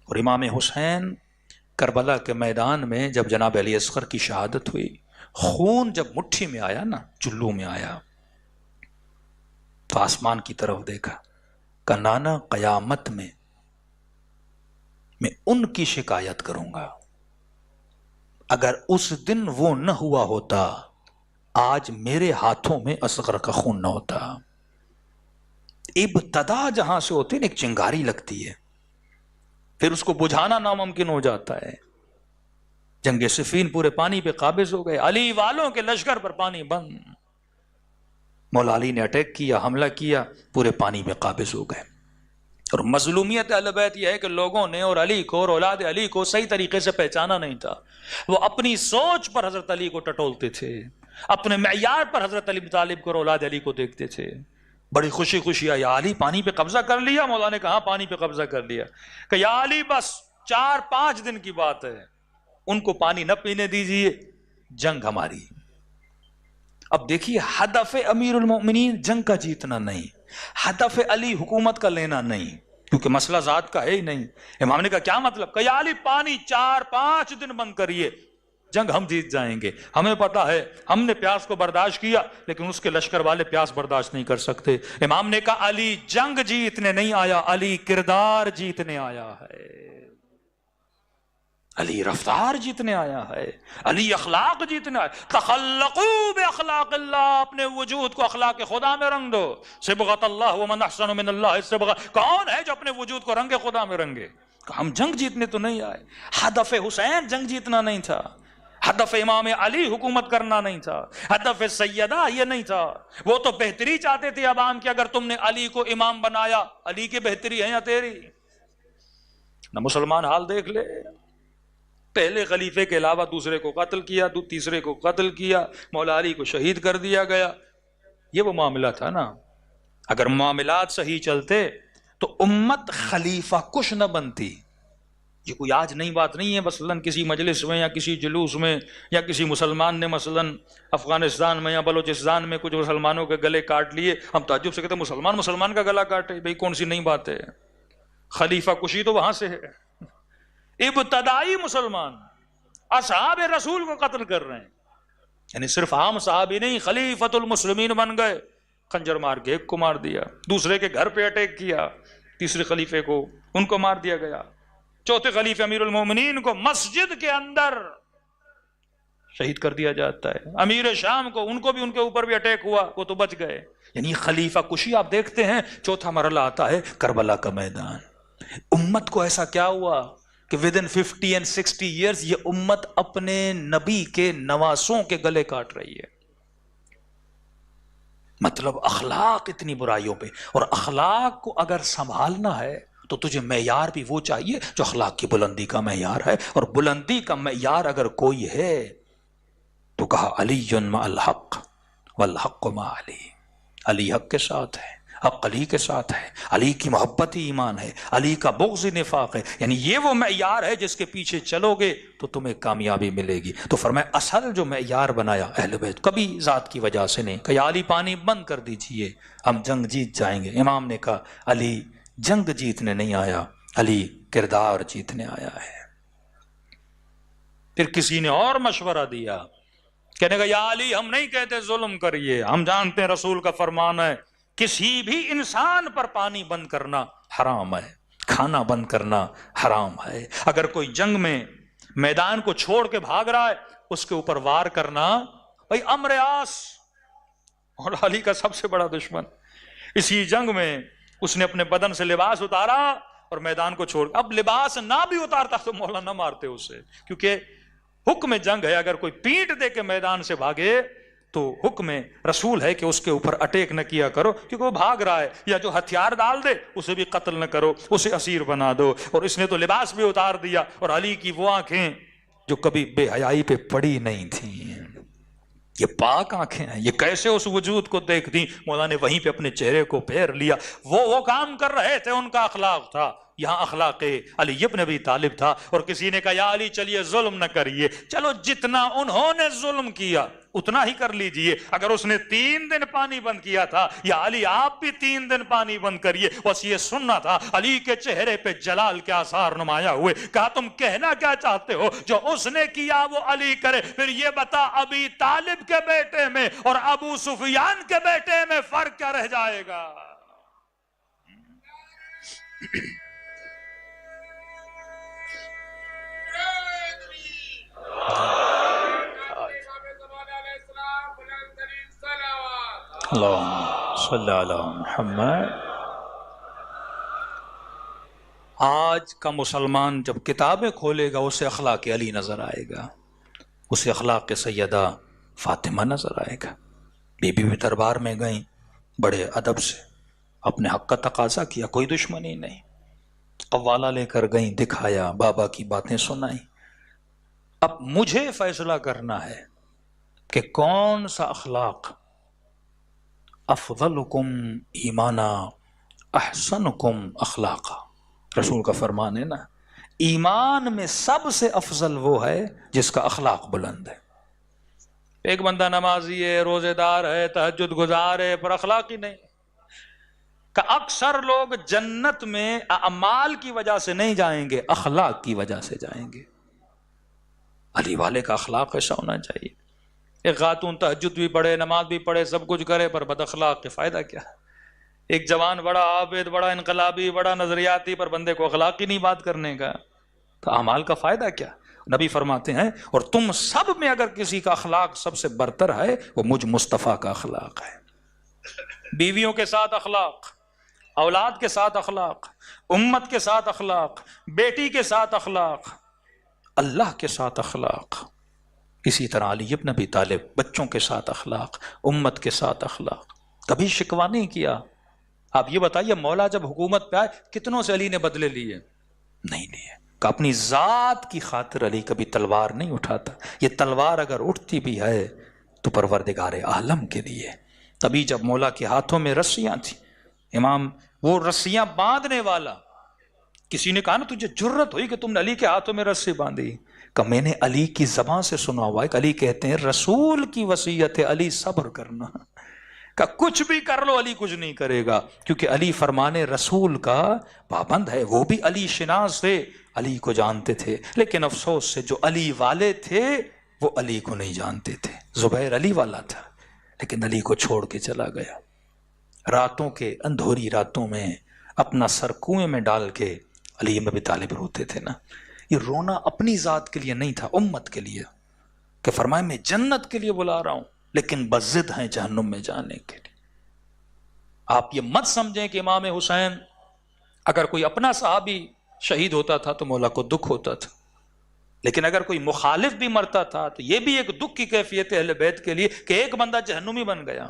اور امام حسین کربلا کے میدان میں جب جناب علی اصغر کی شہادت ہوئی، خون جب مٹھی میں آیا نا، چلو میں آیا، تو آسمان کی طرف دیکھا کہ نانا قیامت میں ان کی شکایت کروں گا، اگر اس دن وہ نہ ہوا ہوتا آج میرے ہاتھوں میں اصغر کا خون نہ ہوتا۔ ابتدا جہاں سے ہوتی ہے ایک چنگاری لگتی ہے، پھر اس کو بجھانا ناممکن ہو جاتا ہے۔ جنگ صفین پورے پانی پہ قابض ہو گئے، علی والوں کے لشکر پر پانی بند، مولا علی نے اٹیک کیا، حملہ کیا، پورے پانی پہ قابض ہو گئے۔ اور مظلومیت اہل بیت یہ ہے کہ لوگوں نے اور علی کو اور اولاد علی کو صحیح طریقے سے پہچانا نہیں تھا، وہ اپنی سوچ پر حضرت علی کو ٹٹولتے تھے، اپنے معیار پر حضرت علی طالب کو اور اولاد علی کو دیکھتے تھے۔ بڑی خوشی خوشی یا علی پانی پہ قبضہ کر لیا؟ مولا نے کہا پانی پہ قبضہ کر لیا، کہ یا علی بس 4-5 دن کی بات ہے، ان کو پانی نہ پینے دیجیے، جنگ ہماری۔ اب دیکھیے ہدف امیر المؤمنین جنگ کا جیتنا نہیں، ہدف علی حکومت کا لینا نہیں، کیونکہ مسئلہ ذات کا ہے ہی نہیں۔ امام نے کہا کیا مطلب؟ کہ یا علی پانی 4-5 دن بند کریے، جنگ ہم جیت جائیں گے، ہمیں پتا ہے، ہم نے پیاس کو برداشت کیا لیکن اس کے لشکر والے پیاس برداشت نہیں کر سکتے۔ امام نے کہا علی جنگ جیتنے نہیں آیا، علی کردار جیتنے آیا ہے، علی رفتار جیتنے آیا ہے، علی اخلاق جیتنے آیا۔ تخلقوا باخلاق اللہ، اپنے وجود کو اخلاق خدا میں رنگ دو۔ صبغۃ اللہ ومن احسن من اللہ صبغہ، کون ہے جو اپنے وجود کو رنگ خدا میں رنگے؟ ہم جنگ جیتنے تو نہیں آئے، ہدف حسین جنگ جیتنا نہیں تھا، ہدف امام علی حکومت کرنا نہیں تھا، ہدف سیدہ یہ نہیں تھا۔ وہ تو بہتری چاہتے تھے عوام کی، اگر تم نے علی کو امام بنایا، علی کی بہتری ہے یا تیری؟ نہ مسلمان حال دیکھ لے، پہلے خلیفے کے علاوہ دوسرے کو قتل کیا، تیسرے کو قتل کیا، مولا علی کو شہید کر دیا گیا۔ یہ وہ معاملہ تھا نا۔ اگر معاملات صحیح چلتے تو امت خلیفہ کش نہ بنتی۔ یہ کوئی آج نئی بات نہیں ہے، مثلاً کسی مجلس میں یا کسی جلوس میں یا کسی مسلمان نے مثلاً افغانستان میں یا بلوچستان میں کچھ مسلمانوں کے گلے کاٹ لیے، ہم تعجب سے کہتے ہیں مسلمان کا گلا کاٹے، بھئی کون سی نئی بات ہے؟ خلیفہ کشی تو وہاں سے ہے، ابتدائی مسلمان اصحاب رسول کو قتل کر رہے ہیں، یعنی صرف عام صحابی نہیں، خلیفۃ المسلمین بن گئے، خنجر مار کے ایک کو مار دیا، دوسرے کے گھر پہ اٹیک کیا، تیسرے خلیفے کو ان کو مار دیا گیا، چوتھے خلیفہ امیر المومنین کو مسجد کے اندر شہید کر دیا جاتا ہے. امیر شام کو، ان کو بھی ان کے اوپر بھی اٹیک ہوا، وہ تو بچ گئے. یعنی خلیفہ کشی آپ دیکھتے ہیں. چوتھا مرحلہ آتا ہے کربلا کا میدان. امت کو ایسا کیا ہوا کہ ودن 50 and 60 years یہ امت اپنے نبی کے نواسوں کے گلے کاٹ رہی ہے. مطلب اخلاق اتنی برائیوں پہ. اور اخلاق کو اگر سنبھالنا ہے تو تجھے معیار بھی وہ چاہیے جو اخلاق کی بلندی کا معیار ہے. اور بلندی کا معیار اگر کوئی ہے تو کہا علی مع الحق والحق مع علی. علی حق کے ساتھ ہے، حق علی کے ساتھ ہے. علی کی محبت ہی ایمان ہے، علی کا بغض نفاق ہے. یعنی یہ وہ معیار ہے جس کے پیچھے چلو گے تو تمہیں کامیابی ملے گی. تو فرمایا اصل جو معیار بنایا اہل بیت، کبھی ذات کی وجہ سے نہیں. کہ علی پانی بند کر دیجئے، ہم جنگ جیت جائیں گے. امام نے کہا علی جنگ جیتنے نہیں آیا، علی کردار جیتنے آیا ہے. پھر کسی نے اور مشورہ دیا، کہنے کا یا علی ہم نہیں کہتے ظلم کریے، ہم جانتے ہیں رسول کا فرمان ہے کسی بھی انسان پر پانی بند کرنا حرام ہے، کھانا بند کرنا حرام ہے. اگر کوئی جنگ میں میدان کو چھوڑ کے بھاگ رہا ہے اس کے اوپر وار کرنا بھائی امر آس، اور علی کا سب سے بڑا دشمن. اسی جنگ میں اس نے اپنے بدن سے لباس اتارا اور میدان کو چھوڑ. اب لباس نہ بھی اتارتا تو مولا نہ مارتے اسے، کیونکہ حکم جنگ ہے. اگر کوئی پیٹ دے کے میدان سے بھاگے تو حکم رسول ہے کہ اس کے اوپر اٹیک نہ کیا کرو، کیونکہ وہ بھاگ رہا ہے. یا جو ہتھیار ڈال دے اسے بھی قتل نہ کرو، اسے اسیر بنا دو. اور اس نے تو لباس بھی اتار دیا. اور علی کی وہ آنکھیں جو کبھی بے حیائی پہ پڑی نہیں تھیں، یہ پاک آنکھیں ہیں، یہ کیسے اس وجود کو دیکھتی. مولا نے وہیں پہ اپنے چہرے کو پھیر لیا. وہ کام کر رہے تھے، ان کا اخلاق تھا. یہاں اخلاق علی ابن ابی طالب تھا. اور کسی نے کہا یا علی چلیے ظلم نہ کریے. چلو جتنا انہوں نے ظلم کیا اتنا ہی کر لیجئے. اگر اس نے 3 دن پانی بند کیا تھا، یا علی آپ بھی 3 دن پانی بند کریے. بس یہ سننا تھا. علی کے چہرے پہ جلال کے آثار نمایاں ہوئے. کہا تم کہنا کیا چاہتے ہو؟ جو اس نے کیا وہ علی کرے. پھر یہ بتا ابی طالب کے بیٹے میں اور ابو سفیان کے بیٹے میں فرق کیا رہ جائے گا؟ اللہم صلی علی محمد. آج کا مسلمان جب کتابیں کھولے گا اسے اخلاق علی نظر آئے گا، اسے اخلاق سیدہ فاطمہ نظر آئے گا. بی بی بھی دربار میں گئیں، بڑے ادب سے اپنے حق کا تقاضا کیا، کوئی دشمنی نہیں. قوالہ لے کر گئیں، دکھایا، بابا کی باتیں سنائیں. اب مجھے فیصلہ کرنا ہے کہ کون سا اخلاق افضلکم ایمانا احسنکم اخلاقا. رسول کا فرمان ہے نا، ایمان میں سب سے افضل وہ ہے جس کا اخلاق بلند ہے. ایک بندہ نمازی ہے، روزے دار ہے، تہجد گزار ہے، پر اخلاق ہی نہیں. کہ اکثر لوگ جنت میں اعمال کی وجہ سے نہیں جائیں گے، اخلاق کی وجہ سے جائیں گے. علی والے کا اخلاق ایسا ہونا چاہیے. ایک خاتون تہجد بھی پڑھے، نماز بھی پڑھے، سب کچھ کرے، پر بد اخلاق کے فائدہ کیا؟ ایک جوان بڑا عابد، بڑا انقلابی، بڑا نظریاتی، پر بندے کو اخلاق ہی نہیں بات کرنے کا، تو اعمال کا فائدہ کیا؟ نبی فرماتے ہیں اور تم سب میں اگر کسی کا اخلاق سب سے برتر ہے وہ مجھ مصطفیٰ کا اخلاق ہے. بیویوں کے ساتھ اخلاق، اولاد کے ساتھ اخلاق، امت کے ساتھ اخلاق، بیٹی کے ساتھ اخلاق، اللہ کے ساتھ اخلاق. اسی طرح علی ابن ابی طالب بچوں کے ساتھ اخلاق، امت کے ساتھ اخلاق. کبھی شکوہ نہیں کیا. آپ یہ بتائیے مولا جب حکومت پہ آئے کتنوں سے علی نے بدلے لیے؟ نہیں لیے. کہ اپنی ذات کی خاطر علی کبھی تلوار نہیں اٹھاتا. یہ تلوار اگر اٹھتی بھی ہے تو پروردگار عالم کے لیے. تبھی جب مولا کے ہاتھوں میں رسیاں تھیں، امام وہ رسیاں باندھنے والا، کسی نے کہا نا تجھے جرت ہوئی کہ تم نے علی کے ہاتھوں میں رسی باندھی؟ کہ میں نے علی کی زبان سے سنا ہوا ہے کہ علی کہتے ہیں رسول کی وصیت ہے علی صبر کرنا. کہ کچھ بھی کر لو علی کچھ نہیں کرے گا، کیونکہ علی فرمان رسول کا پابند ہے. وہ بھی علی شناس تھے، علی کو جانتے تھے، لیکن افسوس سے جو علی والے تھے وہ علی کو نہیں جانتے تھے. زبیر علی والا تھا لیکن علی کو چھوڑ کے چلا گیا. راتوں کے اندھوری راتوں میں اپنا سر کنویں میں ڈال کے علی ابن ابی طالب روتے تھے نا. یہ رونا اپنی ذات کے لیے نہیں تھا، امت کے لیے. کہ فرمایا میں جنت کے لیے بلا رہا ہوں لیکن بضد ہیں جہنم میں جانے کے لیے۔ آپ یہ مت سمجھیں کہ امام حسین اگر کوئی اپنا صحابی شہید ہوتا تھا تو مولا کو دکھ ہوتا تھا، لیکن اگر کوئی مخالف بھی مرتا تھا تو یہ بھی ایک دکھ کی کیفیت ہے اہل بیت کے لیے کہ ایک بندہ جہنمی بن گیا،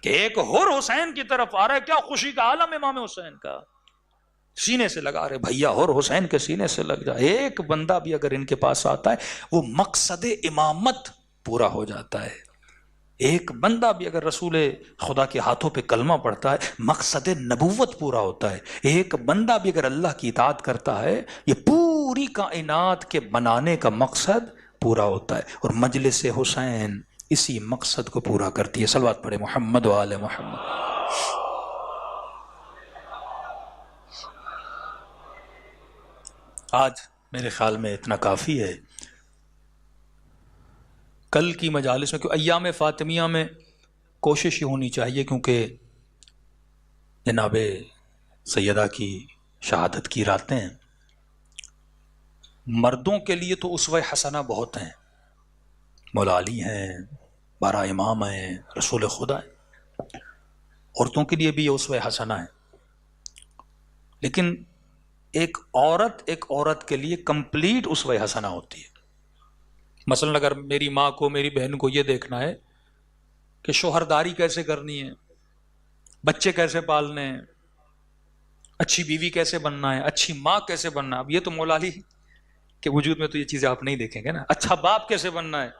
کہ ایک اور حسین کی طرف آ رہا ہے۔ کیا خوشی کا عالم امام حسین کا، سینے سے لگا رہے بھیا اور حسین کے سینے سے لگ جائے۔ ایک بندہ بھی اگر ان کے پاس آتا ہے وہ مقصد امامت پورا ہو جاتا ہے۔ ایک بندہ بھی اگر رسول خدا کے ہاتھوں پہ کلمہ پڑھتا ہے مقصد نبوت پورا ہوتا ہے۔ ایک بندہ بھی اگر اللہ کی اطاعت کرتا ہے یہ پوری کائنات کے بنانے کا مقصد پورا ہوتا ہے، اور مجلس حسین اسی مقصد کو پورا کرتی ہے۔ صلوات پڑھے محمد و آل محمد۔ آج میرے خیال میں اتنا کافی ہے۔ کل کی مجالس میں ایام فاطمیہ میں کوشش یہ ہونی چاہیے، کیونکہ جناب سیدہ کی شہادت کی راتیں ہیں، مردوں کے لیے تو اسوہ حسنہ بہت ہیں، مولا علی ہیں، 12 امام ہیں، رسول خدا ہیں، عورتوں کے لیے بھی یہ اسوہ حسنہ ہے، لیکن ایک عورت کے لیے کمپلیٹ اسوہ حسنہ ہوتی ہے۔ مثلا اگر میری ماں کو، میری بہن کو یہ دیکھنا ہے کہ شوہرداری کیسے کرنی ہے، بچے کیسے پالنے ہیں، اچھی بیوی کیسے بننا ہے، اچھی ماں کیسے بننا ہے، اب یہ تو مولا علی کے وجود میں تو یہ چیزیں آپ نہیں دیکھیں گے نا۔ اچھا باپ کیسے بننا ہے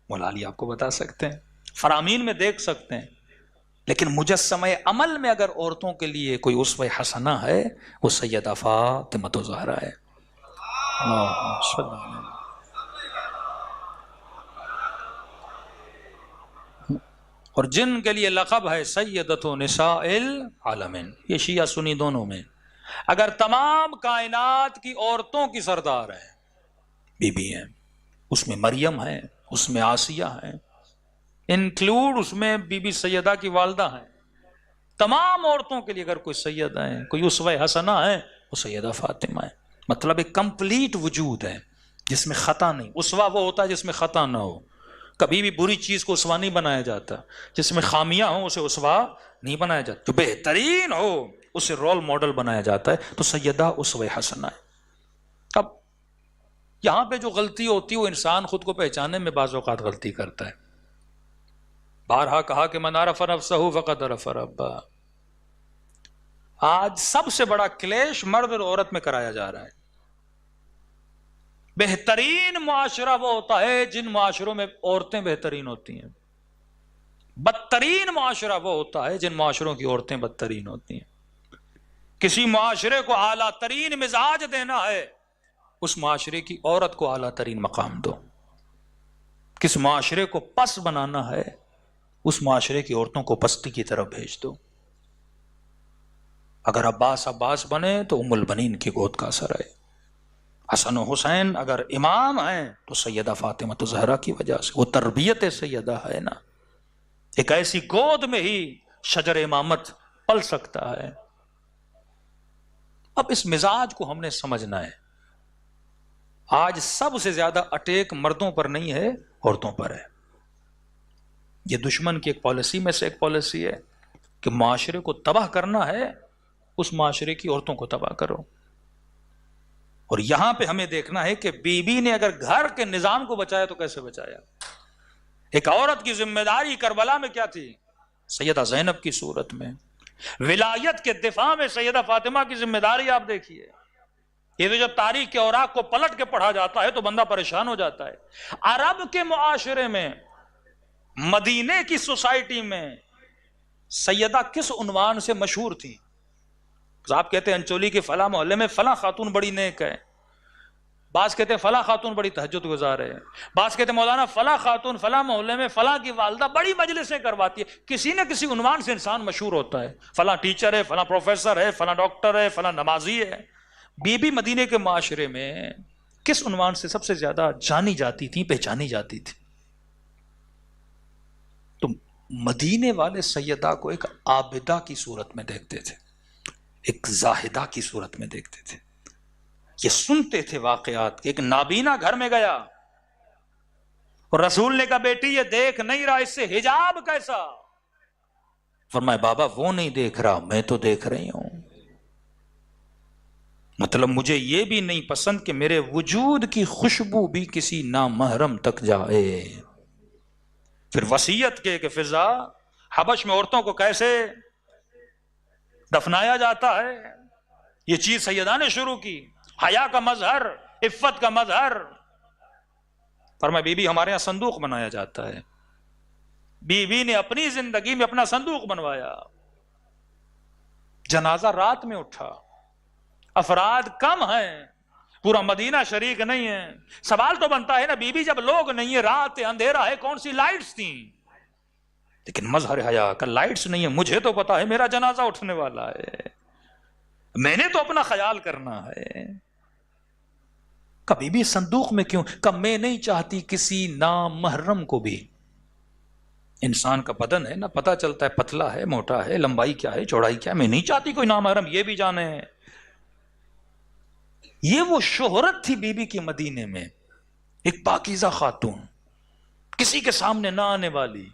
مولا علی آپ کو بتا سکتے ہیں، فرامین میں دیکھ سکتے ہیں، لیکن مجسمہ عمل میں اگر عورتوں کے لیے کوئی اسوہ حسنہ ہے وہ سیدہ فاطمہ الزہرا ہے۔ اللہم صل علی۔ اور جن کے لیے لقب ہے سیدۃ نساء العالمین، یہ شیعہ سنی دونوں میں، اگر تمام کائنات کی عورتوں کی سردار ہے، بی بی ہیں، اس میں مریم ہے، اس میں آسیہ ہیں، انکلوڈ اس میں بی بی سیدہ کی والدہ ہیں، تمام عورتوں کے لیے اگر کوئی سیدہ ہے، کوئی اسوہ حسنہ ہے، وہ سیدہ فاطمہ ہے۔ مطلب ایک کمپلیٹ وجود ہے جس میں خطا نہیں۔ اسوہ وہ ہوتا ہے جس میں خطا نہ ہو، کبھی بھی بری چیز کو اسوہ نہیں بنایا جاتا، جس میں خامیاں ہوں اسے اسوہ نہیں بنایا جاتا، جو بہترین ہو اسے رول ماڈل بنایا جاتا ہے، تو سیدہ اسوہ حسنہ ہے۔ اب یہاں پہ جو غلطی ہوتی ہے وہ انسان خود کو پہچاننے میں بعض اوقات غلطی کرتا ہے۔ بارہا کہا کہ من عرف نفسہ فقد عرف ربہ۔ آج سب سے بڑا کلیش مرد اور عورت میں کرایا جا رہا ہے۔ بہترین معاشرہ وہ ہوتا ہے جن معاشروں میں عورتیں بہترین ہوتی ہیں، بدترین معاشرہ وہ ہوتا ہے جن معاشروں کی عورتیں بدترین ہوتی ہیں۔ کسی معاشرے کو اعلیٰ ترین مزاج دینا ہے، اس معاشرے کی عورت کو اعلیٰ ترین مقام دو۔ کس معاشرے کو پس بنانا ہے، اس معاشرے کی عورتوں کو پستی کی طرف بھیج دو۔ اگر عباس بنے تو ام البنین کی گود کا اثر ہے۔ حسن و حسین اگر امام ہیں تو سیدہ فاطمہ الزہرا کی وجہ سے، وہ تربیت سیدہ ہے نا۔ ایک ایسی گود میں ہی شجر امامت پل سکتا ہے۔ اب اس مزاج کو ہم نے سمجھنا ہے۔ آج سب سے زیادہ اٹیک مردوں پر نہیں ہے، عورتوں پر ہے۔ یہ دشمن کی ایک پالیسی میں سے ایک پالیسی ہے کہ معاشرے کو تباہ کرنا ہے، اس معاشرے کی عورتوں کو تباہ کرو۔ اور یہاں پہ ہمیں دیکھنا ہے کہ بی بی نے اگر گھر کے نظام کو بچایا تو کیسے بچایا۔ ایک عورت کی ذمہ داری کربلا میں کیا تھی؟ سیدہ زینب کی صورت میں ولایت کے دفاع میں سیدہ فاطمہ کی ذمہ داری آپ دیکھیے۔ یہ تو جب تاریخ کے اوراق کو پلٹ کے پڑھا جاتا ہے تو بندہ پریشان ہو جاتا ہے۔ عرب کے معاشرے میں، مدینے کی سوسائٹی میں سیدہ کس عنوان سے مشہور تھی؟ آپ کہتے ہیں انچولی کے فلاں محلے میں فلاں خاتون بڑی نیک ہے، بعض کہتے ہیں فلاں خاتون بڑی تہجد گزار ہے، بعض کہتے ہیں مولانا فلاں خاتون فلاں محلے میں فلاں کی والدہ بڑی مجلسیں کرواتی ہے۔ کسی نہ کسی عنوان سے انسان مشہور ہوتا ہے، فلاں ٹیچر ہے، فلاں پروفیسر ہے، فلاں ڈاکٹر ہے، فلاں نمازی ہے۔ بی بی مدینے کے معاشرے میں کس عنوان سے سب سے زیادہ جانی جاتی تھی، پہچانی جاتی تھی؟ تو مدینے والے سیدہ کو ایک عابدہ کی صورت میں دیکھتے تھے، ایک زاہدہ کی صورت میں دیکھتے تھے۔ یہ سنتے تھے واقعات کہ ایک نابینا گھر میں گیا، اور رسول نے کہا بیٹی یہ دیکھ نہیں رہا، اس سے حجاب کیسا؟ فرمایا بابا وہ نہیں دیکھ رہا، میں تو دیکھ رہی ہوں. مطلب مجھے یہ بھی نہیں پسند کہ میرے وجود کی خوشبو بھی کسی نامحرم تک جائے. پھر وصیت کہ فضا حبش میں عورتوں کو کیسے دفنایا جاتا ہے، یہ چیز سیدہ نے شروع کی، حیا کا مظہر، عفت کا مظہر. فرمایا بی بی ہمارے یہاں صندوق بنایا جاتا ہے. بی بی نے اپنی زندگی میں اپنا صندوق بنوایا. جنازہ رات میں اٹھا، افراد کم ہیں، پورا مدینہ شریک نہیں ہے. سوال تو بنتا ہے نا بی بی جب لوگ نہیں ہے، رات ہے، اندھیرا ہے، کون سی لائٹس تھیں؟ لیکن مظہر حیا کا لائٹس نہیں ہے. مجھے تو پتا ہے میرا جنازہ اٹھنے والا ہے، میں نے تو اپنا خیال کرنا ہے. کبھی بھی صندوق میں کیوں؟ کب میں نہیں چاہتی کسی نامحرم کو بھی. انسان کا بدن ہے نا، پتا چلتا ہے پتلا ہے، موٹا ہے، لمبائی کیا ہے، چوڑائی کیا ہے. میں نہیں چاہتی کوئی نامحرم یہ بھی جانے. یہ وہ شہرت تھی بی بی کی مدینے میں، ایک پاکیزہ خاتون، کسی کے سامنے نہ آنے والی،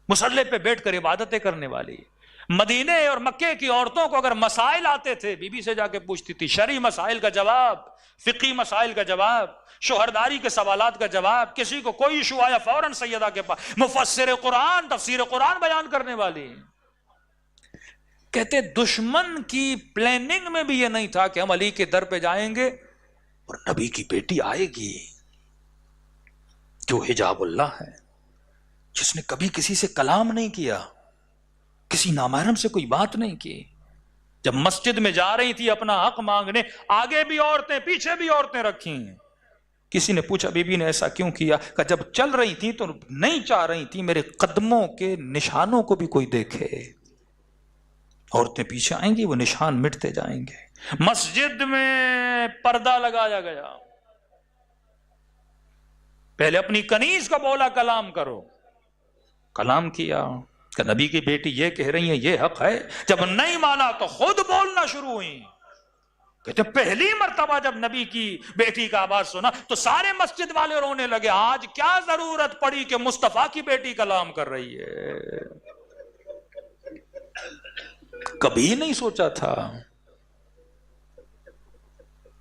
مصلی پہ بیٹھ کر عبادتیں کرنے والی. مدینے اور مکے کی عورتوں کو اگر مسائل آتے تھے بی بی سے جا کے پوچھتی تھی، شرعی مسائل کا جواب، فقہی مسائل کا جواب، شوہرداری کے سوالات کا جواب. کسی کو کوئی ایشو آیا فوراً سیدہ کے پاس، مفسر قرآن، تفسیر قرآن بیان کرنے والی. کہتے دشمن کی پلاننگ میں بھی یہ نہیں تھا کہ ہم علی کے در پہ جائیں گے اور نبی کی بیٹی آئے گی جو حجاب اللہ ہے، جس نے کبھی کسی سے کلام نہیں کیا، کسی نامحرم سے کوئی بات نہیں کی. جب مسجد میں جا رہی تھی اپنا حق مانگنے، آگے بھی عورتیں پیچھے بھی عورتیں رکھیں. کسی نے پوچھا بی بی نے ایسا کیوں کیا؟ کہ جب چل رہی تھی تو نہیں چاہ رہی تھی میرے قدموں کے نشانوں کو بھی کوئی دیکھے. عورتیں پیچھے آئیں گی، وہ نشان مٹتے جائیں گے. مسجد میں پردہ لگایا گیا. پہلے اپنی کنیز کو بولا کلام کرو، کلام کیا کہ نبی کی بیٹی یہ کہہ رہی ہے یہ حق ہے. جب نہیں مانا تو خود بولنا شروع ہوئی. کہتے پہلی مرتبہ جب نبی کی بیٹی کا آواز سنا تو سارے مسجد والے رونے لگے. آج کیا ضرورت پڑی کہ مصطفیٰ کی بیٹی کلام کر رہی ہے؟ کبھی نہیں سوچا تھا.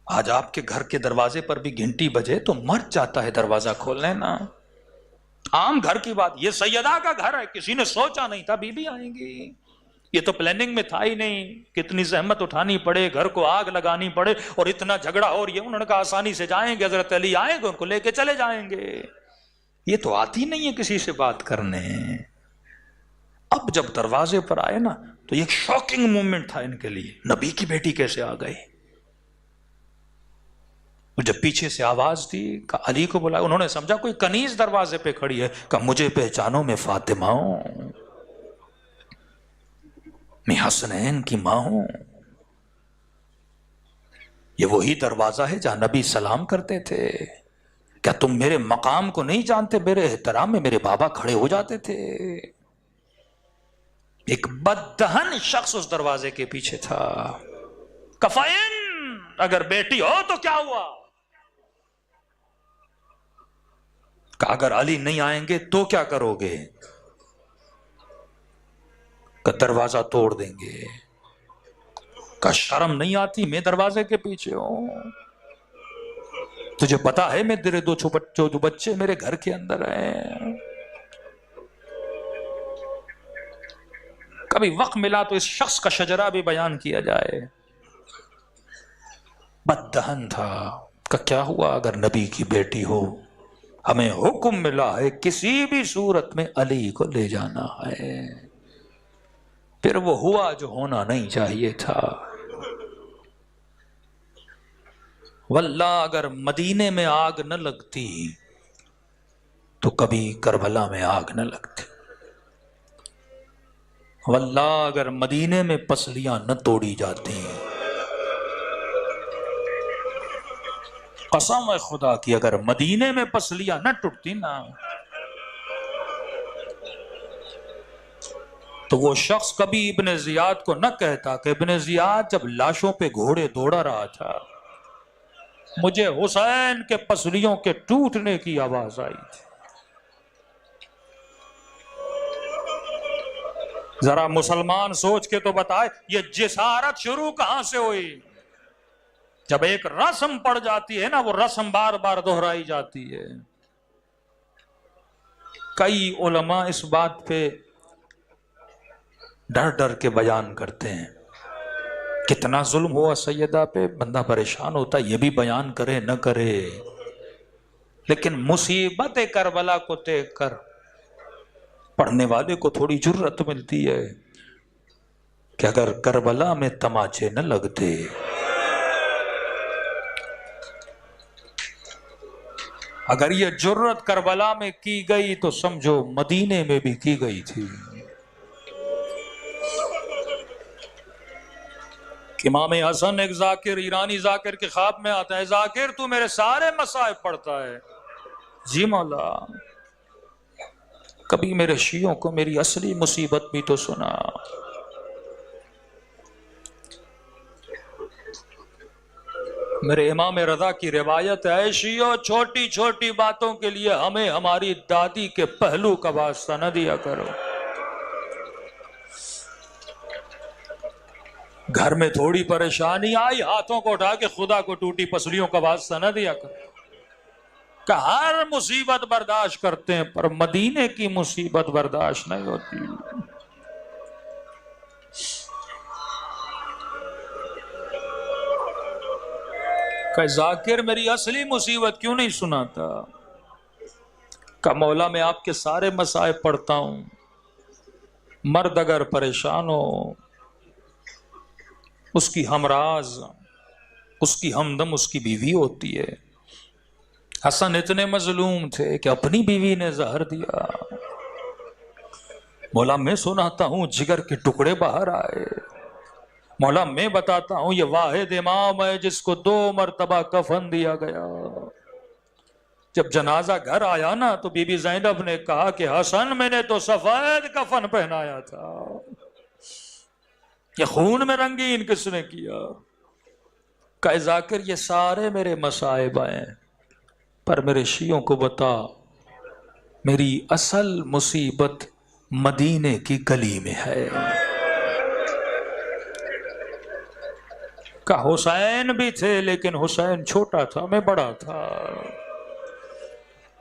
آج آپ کے گھر کے دروازے پر بھی گھنٹی بجے تو مر جاتا ہے دروازہ کھولنے نا. عام گھر کی بات، یہ سیدہ کا گھر ہے، کسی نے سوچا نہیں تھا بی بی آئیں گی. یہ تو پلاننگ میں تھا ہی نہیں. کتنی زحمت اٹھانی پڑے، گھر کو آگ لگانی پڑے، اور اتنا جھگڑا ہو. یہ انہوں نے کہا آسانی سے جائیں گے، حضرت علی آئیں گے ان کو لے کے چلے جائیں گے. یہ تو آتی نہیں ہے کسی سے بات کرنے. اب جب دروازے پر آئے نا تو ایک شاکنگ مومنٹ تھا ان کے لیے، نبی کی بیٹی کیسے آ گئی. جب پیچھے سے آواز دی کہ علی کو بلایا، انہوں نے سمجھا کوئی کنیز دروازے پہ کھڑی ہے. کہ مجھے پہچانو، میں فاطمہ ہوں، میں حسنین کی ماں ہوں. یہ وہی دروازہ ہے جہاں نبی سلام کرتے تھے. کیا تم میرے مقام کو نہیں جانتے؟ میرے احترام میں میرے بابا کھڑے ہو جاتے تھے. ایک بددہن شخص اس دروازے کے پیچھے تھا. کفائن اگر بیٹی ہو تو کیا ہوا؟ کہ اگر علی نہیں آئیں گے تو کیا کرو گے؟ کہ دروازہ توڑ دیں گے. کہ شرم نہیں آتی؟ میں دروازے کے پیچھے ہوں، تجھے پتا ہے میں تیرے دو جو بچے میرے گھر کے اندر ہیں. کبھی وقت ملا تو اس شخص کا شجرہ بھی بیان کیا جائے. بددہن تھا. کہ کیا ہوا اگر نبی کی بیٹی ہو؟ ہمیں حکم ملا ہے کسی بھی صورت میں علی کو لے جانا ہے. پھر وہ ہوا جو ہونا نہیں چاہیے تھا. واللہ اگر مدینے میں آگ نہ لگتی تو کبھی کربلا میں آگ نہ لگتی. واللہ اگر مدینے میں پسلیاں نہ توڑی جاتی، قسم ہے خدا کی اگر مدینے میں پسلیاں نہ ٹوٹتی نا تو وہ شخص کبھی ابن زیاد کو نہ کہتا کہ ابن زیاد جب لاشوں پہ گھوڑے دوڑا رہا تھا مجھے حسین کے پسلیوں کے ٹوٹنے کی آواز آئی تھی. ذرا مسلمان سوچ کے تو بتائے یہ جسارت شروع کہاں سے ہوئی؟ جب ایک رسم پڑ جاتی ہے نا، وہ رسم بار بار دہرائی جاتی ہے. کئی علماء اس بات پہ ڈر ڈر کے بیان کرتے ہیں. کتنا ظلم ہوا سیدہ پہ، بندہ پریشان ہوتا ہے، یہ بھی بیان کرے نہ کرے. لیکن مصیبت کربلا کو دیکھ کر پڑھنے والے کو تھوڑی جرأت ملتی ہے کہ اگر کربلا میں تماچے نہ لگتے، اگر یہ جرأت کربلا میں کی گئی تو سمجھو مدینے میں بھی کی گئی تھی. امام حسن ایک ذاکر، ایرانی ذاکر کے خواب میں آتا ہے، ذاکر تو میرے سارے مصائب پڑھتا ہے. جی مولا، کبھی میرے شیعوں کو میری اصلی مصیبت بھی تو سنا. میرے امام رضا کی روایت ہے، شیعوں چھوٹی چھوٹی باتوں کے لیے ہمیں ہماری دادی کے پہلو کا واسطہ نہ دیا کرو. گھر میں تھوڑی پریشانی آئی، ہاتھوں کو اٹھا کے خدا کو ٹوٹی پسلیوں کا واسطہ نہ دیا کرو. کہ ہر مصیبت برداشت کرتے ہیں پر مدینے کی مصیبت برداشت نہیں ہوتی. کہ ذاکر میری اصلی مصیبت کیوں نہیں سناتا؟ کہ مولا میں آپ کے سارے مصائب پڑھتا ہوں. مرد اگر پریشان ہو، اس کی ہمراز، اس کی ہمدم اس کی بیوی ہوتی ہے. حسن اتنے مظلوم تھے کہ اپنی بیوی نے زہر دیا. مولا میں سناتا ہوں جگر کے ٹکڑے باہر آئے. مولا میں بتاتا ہوں یہ واحد امام ہے جس کو 2 مرتبہ کفن دیا گیا. جب جنازہ گھر آیا نا تو بی بی زینب نے کہا کہ حسن میں نے تو سفید کفن پہنایا تھا، یہ خون میں رنگین کس نے کیا؟ کہ ذاکر یہ سارے میرے مصائب آئے پر میرے شیعوں کو بتا میری اصل مصیبت مدینے کی گلی میں ہے. کہ حسین بھی تھے لیکن حسین چھوٹا تھا، میں بڑا تھا.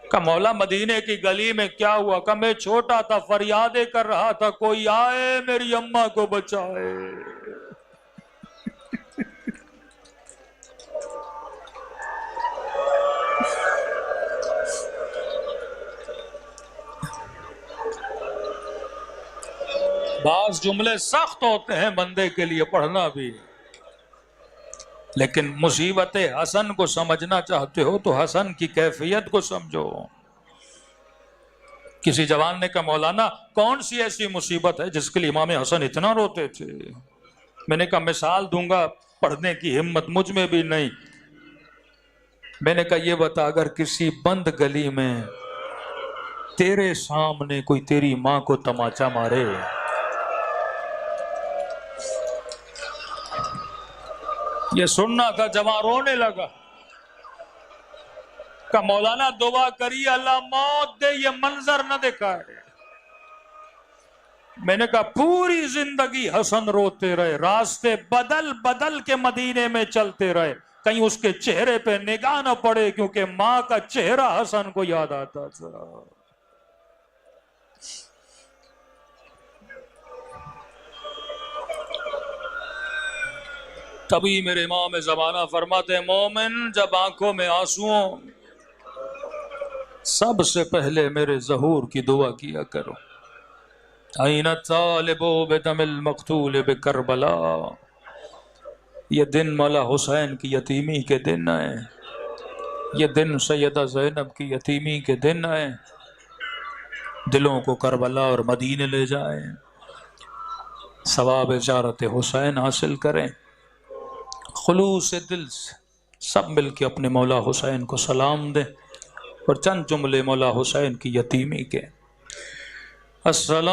کہ مولا مدینے کی گلی میں کیا ہوا؟ کہ میں چھوٹا تھا، فریادیں کر رہا تھا کوئی آئے میری اماں کو بچائے. بعض جملے سخت ہوتے ہیں بندے کے لیے پڑھنا بھی، لیکن مصیبت حسن کو سمجھنا چاہتے ہو تو حسن کی کیفیت کو سمجھو. کسی جوان نے کہا مولانا کون سی ایسی مصیبت ہے جس کے لیے امام حسن اتنا روتے تھے؟ میں نے کہا مثال دوں گا، پڑھنے کی ہمت مجھ میں بھی نہیں. میں نے کہا یہ بتا اگر کسی بند گلی میں تیرے سامنے کوئی تیری ماں کو تماچا مارے، یہ سننا تھا، جوان رونے لگا. کہ مولانا دعا کری اللہ موت دے، یہ منظر نہ دکھائے. میں نے کہا پوری زندگی حسن روتے رہے، راستے بدل بدل کے مدینے میں چلتے رہے، کہیں اس کے چہرے پہ نگاہ نہ پڑے کیونکہ ماں کا چہرہ حسن کو یاد آتا تھا. تبھی میرے امام زمانہ فرماتے ہیں مومن جب آنکھوں میں آنسو سب سے پہلے میرے ظہور کی دعا کیا کرو. این الطالب بدم المقتول بکربلا، یہ دن مولا حسین کی یتیمی کے دن آئے، یہ دن سیدہ زینب کی یتیمی کے دن آئے. دلوں کو کربلا اور مدینے لے جائیں، ثواب زیارت حسین حاصل کریں. خلوص دل سے سب مل کے اپنے مولا حسین کو سلام دیں اور چند جملے مولا حسین کی یتیمی کے. السلام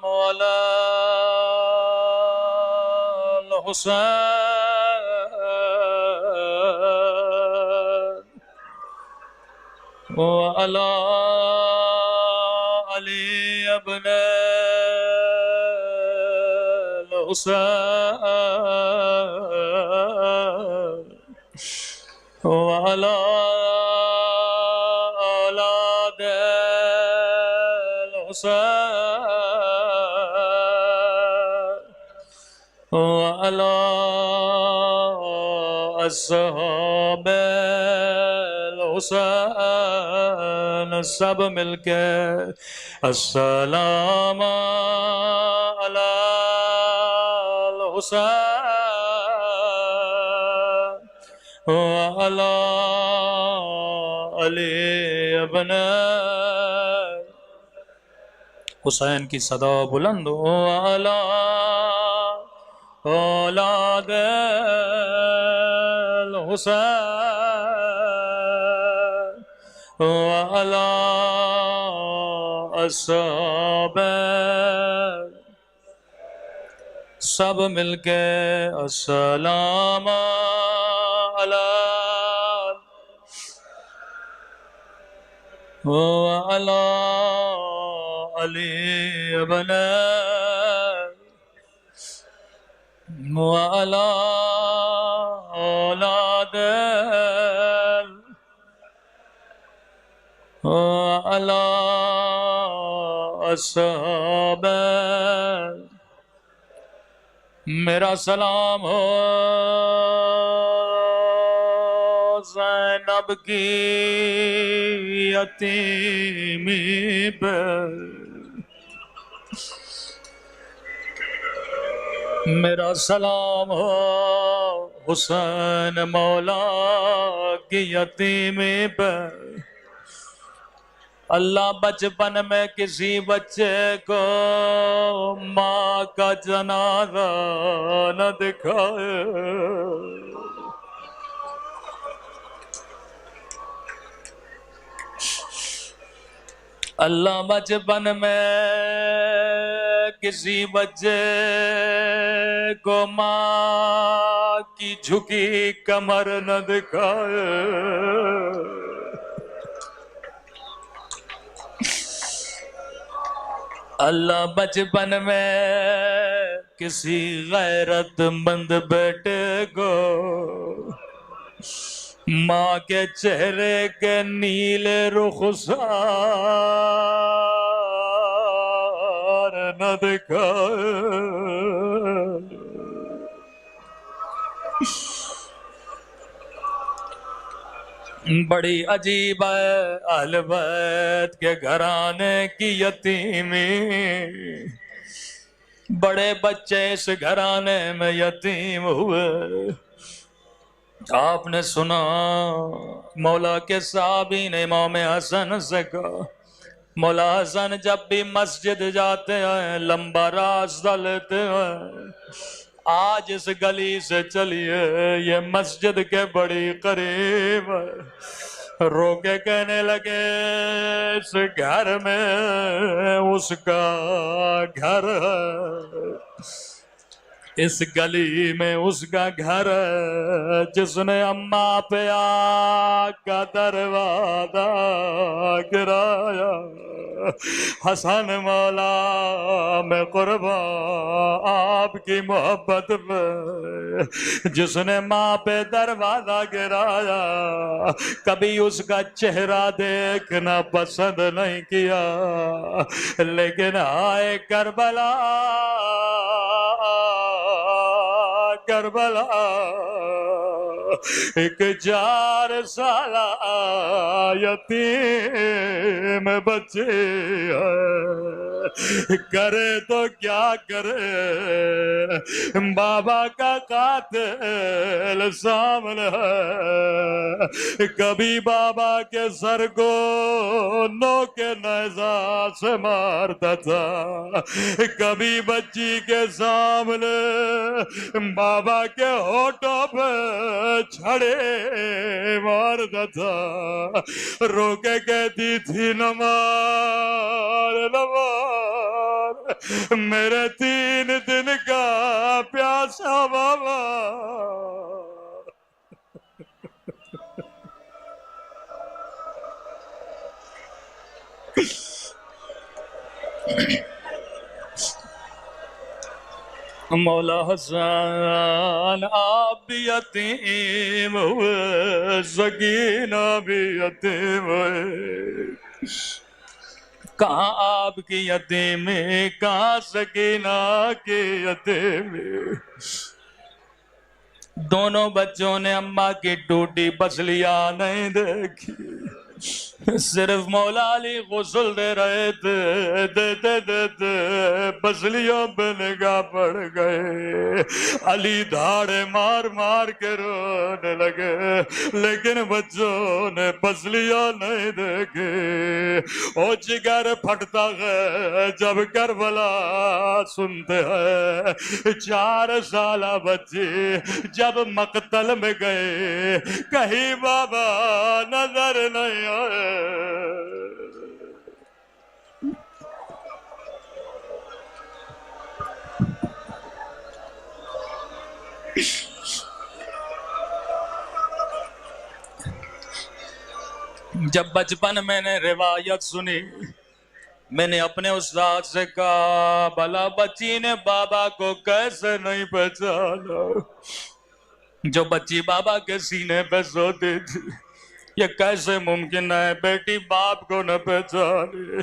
علی الحسين وعلى علي بن الحسين وعلى أولاد الحسين وعلى أصحاب الحسين سب مل کے السلام علی الحسین وعلى علی ابن حسین کی صدا بلند وعلى اولاد الحسین وعلى اصحاب سب مل کے السلام علی وعلى علی ابن وعلى اولاد وعلى اصحاب میرا سلام ہو زینب کی یتیمی پر میرا سلام ہو حسین مولا کی یتیمی پر اللہ بچپن میں کسی بچے کو ماں کا جنازہ نہ دکھائے اللہ بچپن میں کسی بچے کو ماں کی جھکی کمر نہ دکھائے اللہ بچپن میں کسی غیرت مند بیٹے کو ماں کے چہرے کے نیلے رخسار نہ دکھائے بڑی عجیب ہے اہل بیت کے گھرانے کی یتیمی بڑے بچے اس گھرانے میں یتیم ہوئے آپ نے سنا مولا کے صحابی نے امام حسن سے کہا مولا حسن جب بھی مسجد جاتے ہیں لمبا راستہ لیتے ہیں آج اس گلی سے چلیے یہ مسجد کے بڑی قریب ہے رو کے کہنے لگے اس گھر میں اس کا گھر ہے اس گلی میں اس کا گھر ہے جس نے اماں پہ آگ کا دروازہ گرایا حسن مولا میں قربان آپ کی محبت پہ جس نے ماں پہ دروازہ گرایا کبھی اس کا چہرہ دیکھنا پسند نہیں کیا لیکن آئے کربلا کربلا ایک 4 سالہ یتیم بچے کرے تو کیا کرے بابا کا قاتل سامنے ہے کبھی بابا کے سر کو نوک نیزہ سے مارتا تھا کبھی بچی کے سامنے بابا کے ہونٹوں پہ چھڑے مارتا تھا رو کے کہتی تھی نہ مار نہ مار میرے 3 دن کا پیاسا بابا، مولا حسن آپ بھی یتیم ہوئے، سکینہ بھی یتیم ہوئے، کہاں آپ کی یتیمی، کہاں سکینہ کی یتیمی؟ دونوں بچوں نے اماں کی ٹوٹی پسلیاں نہیں دیکھی، صرف مولا علی غسل دے رہے تھے، دیتے دیتے پسلیوں پہ نگاہ پڑ گئے، علی دھاڑے مار مار کے رونے لگے، لیکن بچوں نے پسلیاں نہیں دیکھی۔ او جگر پھٹتا ہے جب کربلا سنتے ہیں، 4 سالہ بچی جب مقتل میں گئے، کہیں بابا نظر نہیں آئے۔ جب بچپن میں نے روایت سنی، میں نے اپنے استاد سے کہا بھلا بچی نے بابا کو کیسے نہیں پہچانا؟ جو بچی بابا کے سینے پہ سوتی تھی، یہ کیسے ممکن ہے بیٹی باپ کو نہ پہچانے؟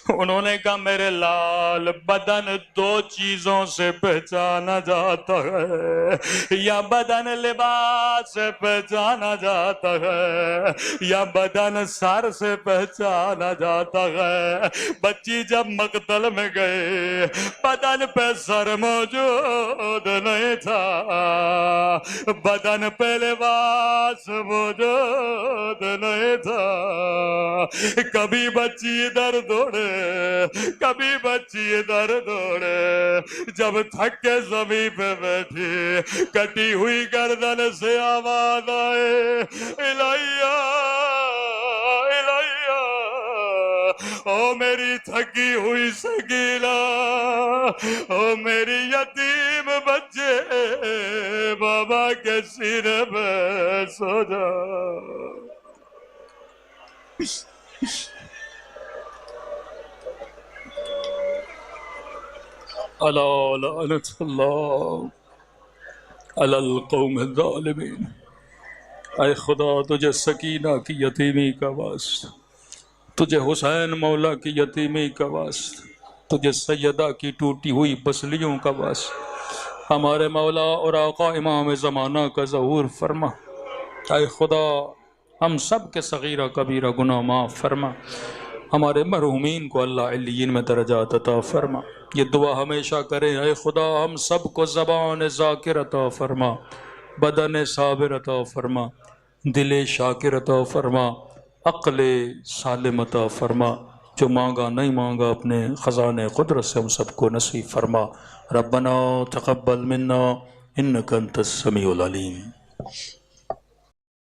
انہوں نے کہا میرے لال، بدن 2 چیزوں سے پہچانا جاتا ہے، یا بدن لباس سے پہچانا جاتا ہے، یا بدن سر سے پہچانا جاتا ہے۔ بچی جب مقتل میں گئے، بدن پہ سر موجود نہیں تھا، بدن پہ لباس موجود نہیں تھا۔ کبھی بچی ادھر دوڑے، کبھی بچی ادھر دوڑے، جب تھک کے زمین پہ بیٹھی، کٹی ہوئی گردن سے آواز آئے الہیہ الہیہ، او میری تھکی ہوئی سکینہ، او میری یتیم بچے، بابا کے سینے پہ سو جا۔ الا لعنت اللہ علی القوم الظالمین۔ اے خدا، تجھے سکینہ کی یتیمی کا واسطہ، تجھے حسین مولا کی یتیمی کا واسطہ، تجھے سیدہ کی ٹوٹی ہوئی پسلیوں کا واسطہ، ہمارے مولا اور آقا امام زمانہ کا ظہور فرما۔ اے خدا، ہم سب کے صغیرہ کبیرہ گناہ معاف فرما، ہمارے مرحومین کو اللہ علیین میں درجات عطا فرما۔ یہ دعا ہمیشہ کریں، اے خدا ہم سب کو زبان ذاکر عطا فرما، بدن صابر عطا فرما، دل شاکر عطا فرما، عقل سالم عطا فرما، جو مانگا نہیں مانگا اپنے خزانے قدرت سے ہم سب کو نصیب فرما۔ ربنا تقبل منا انک انت السمیع العلیم۔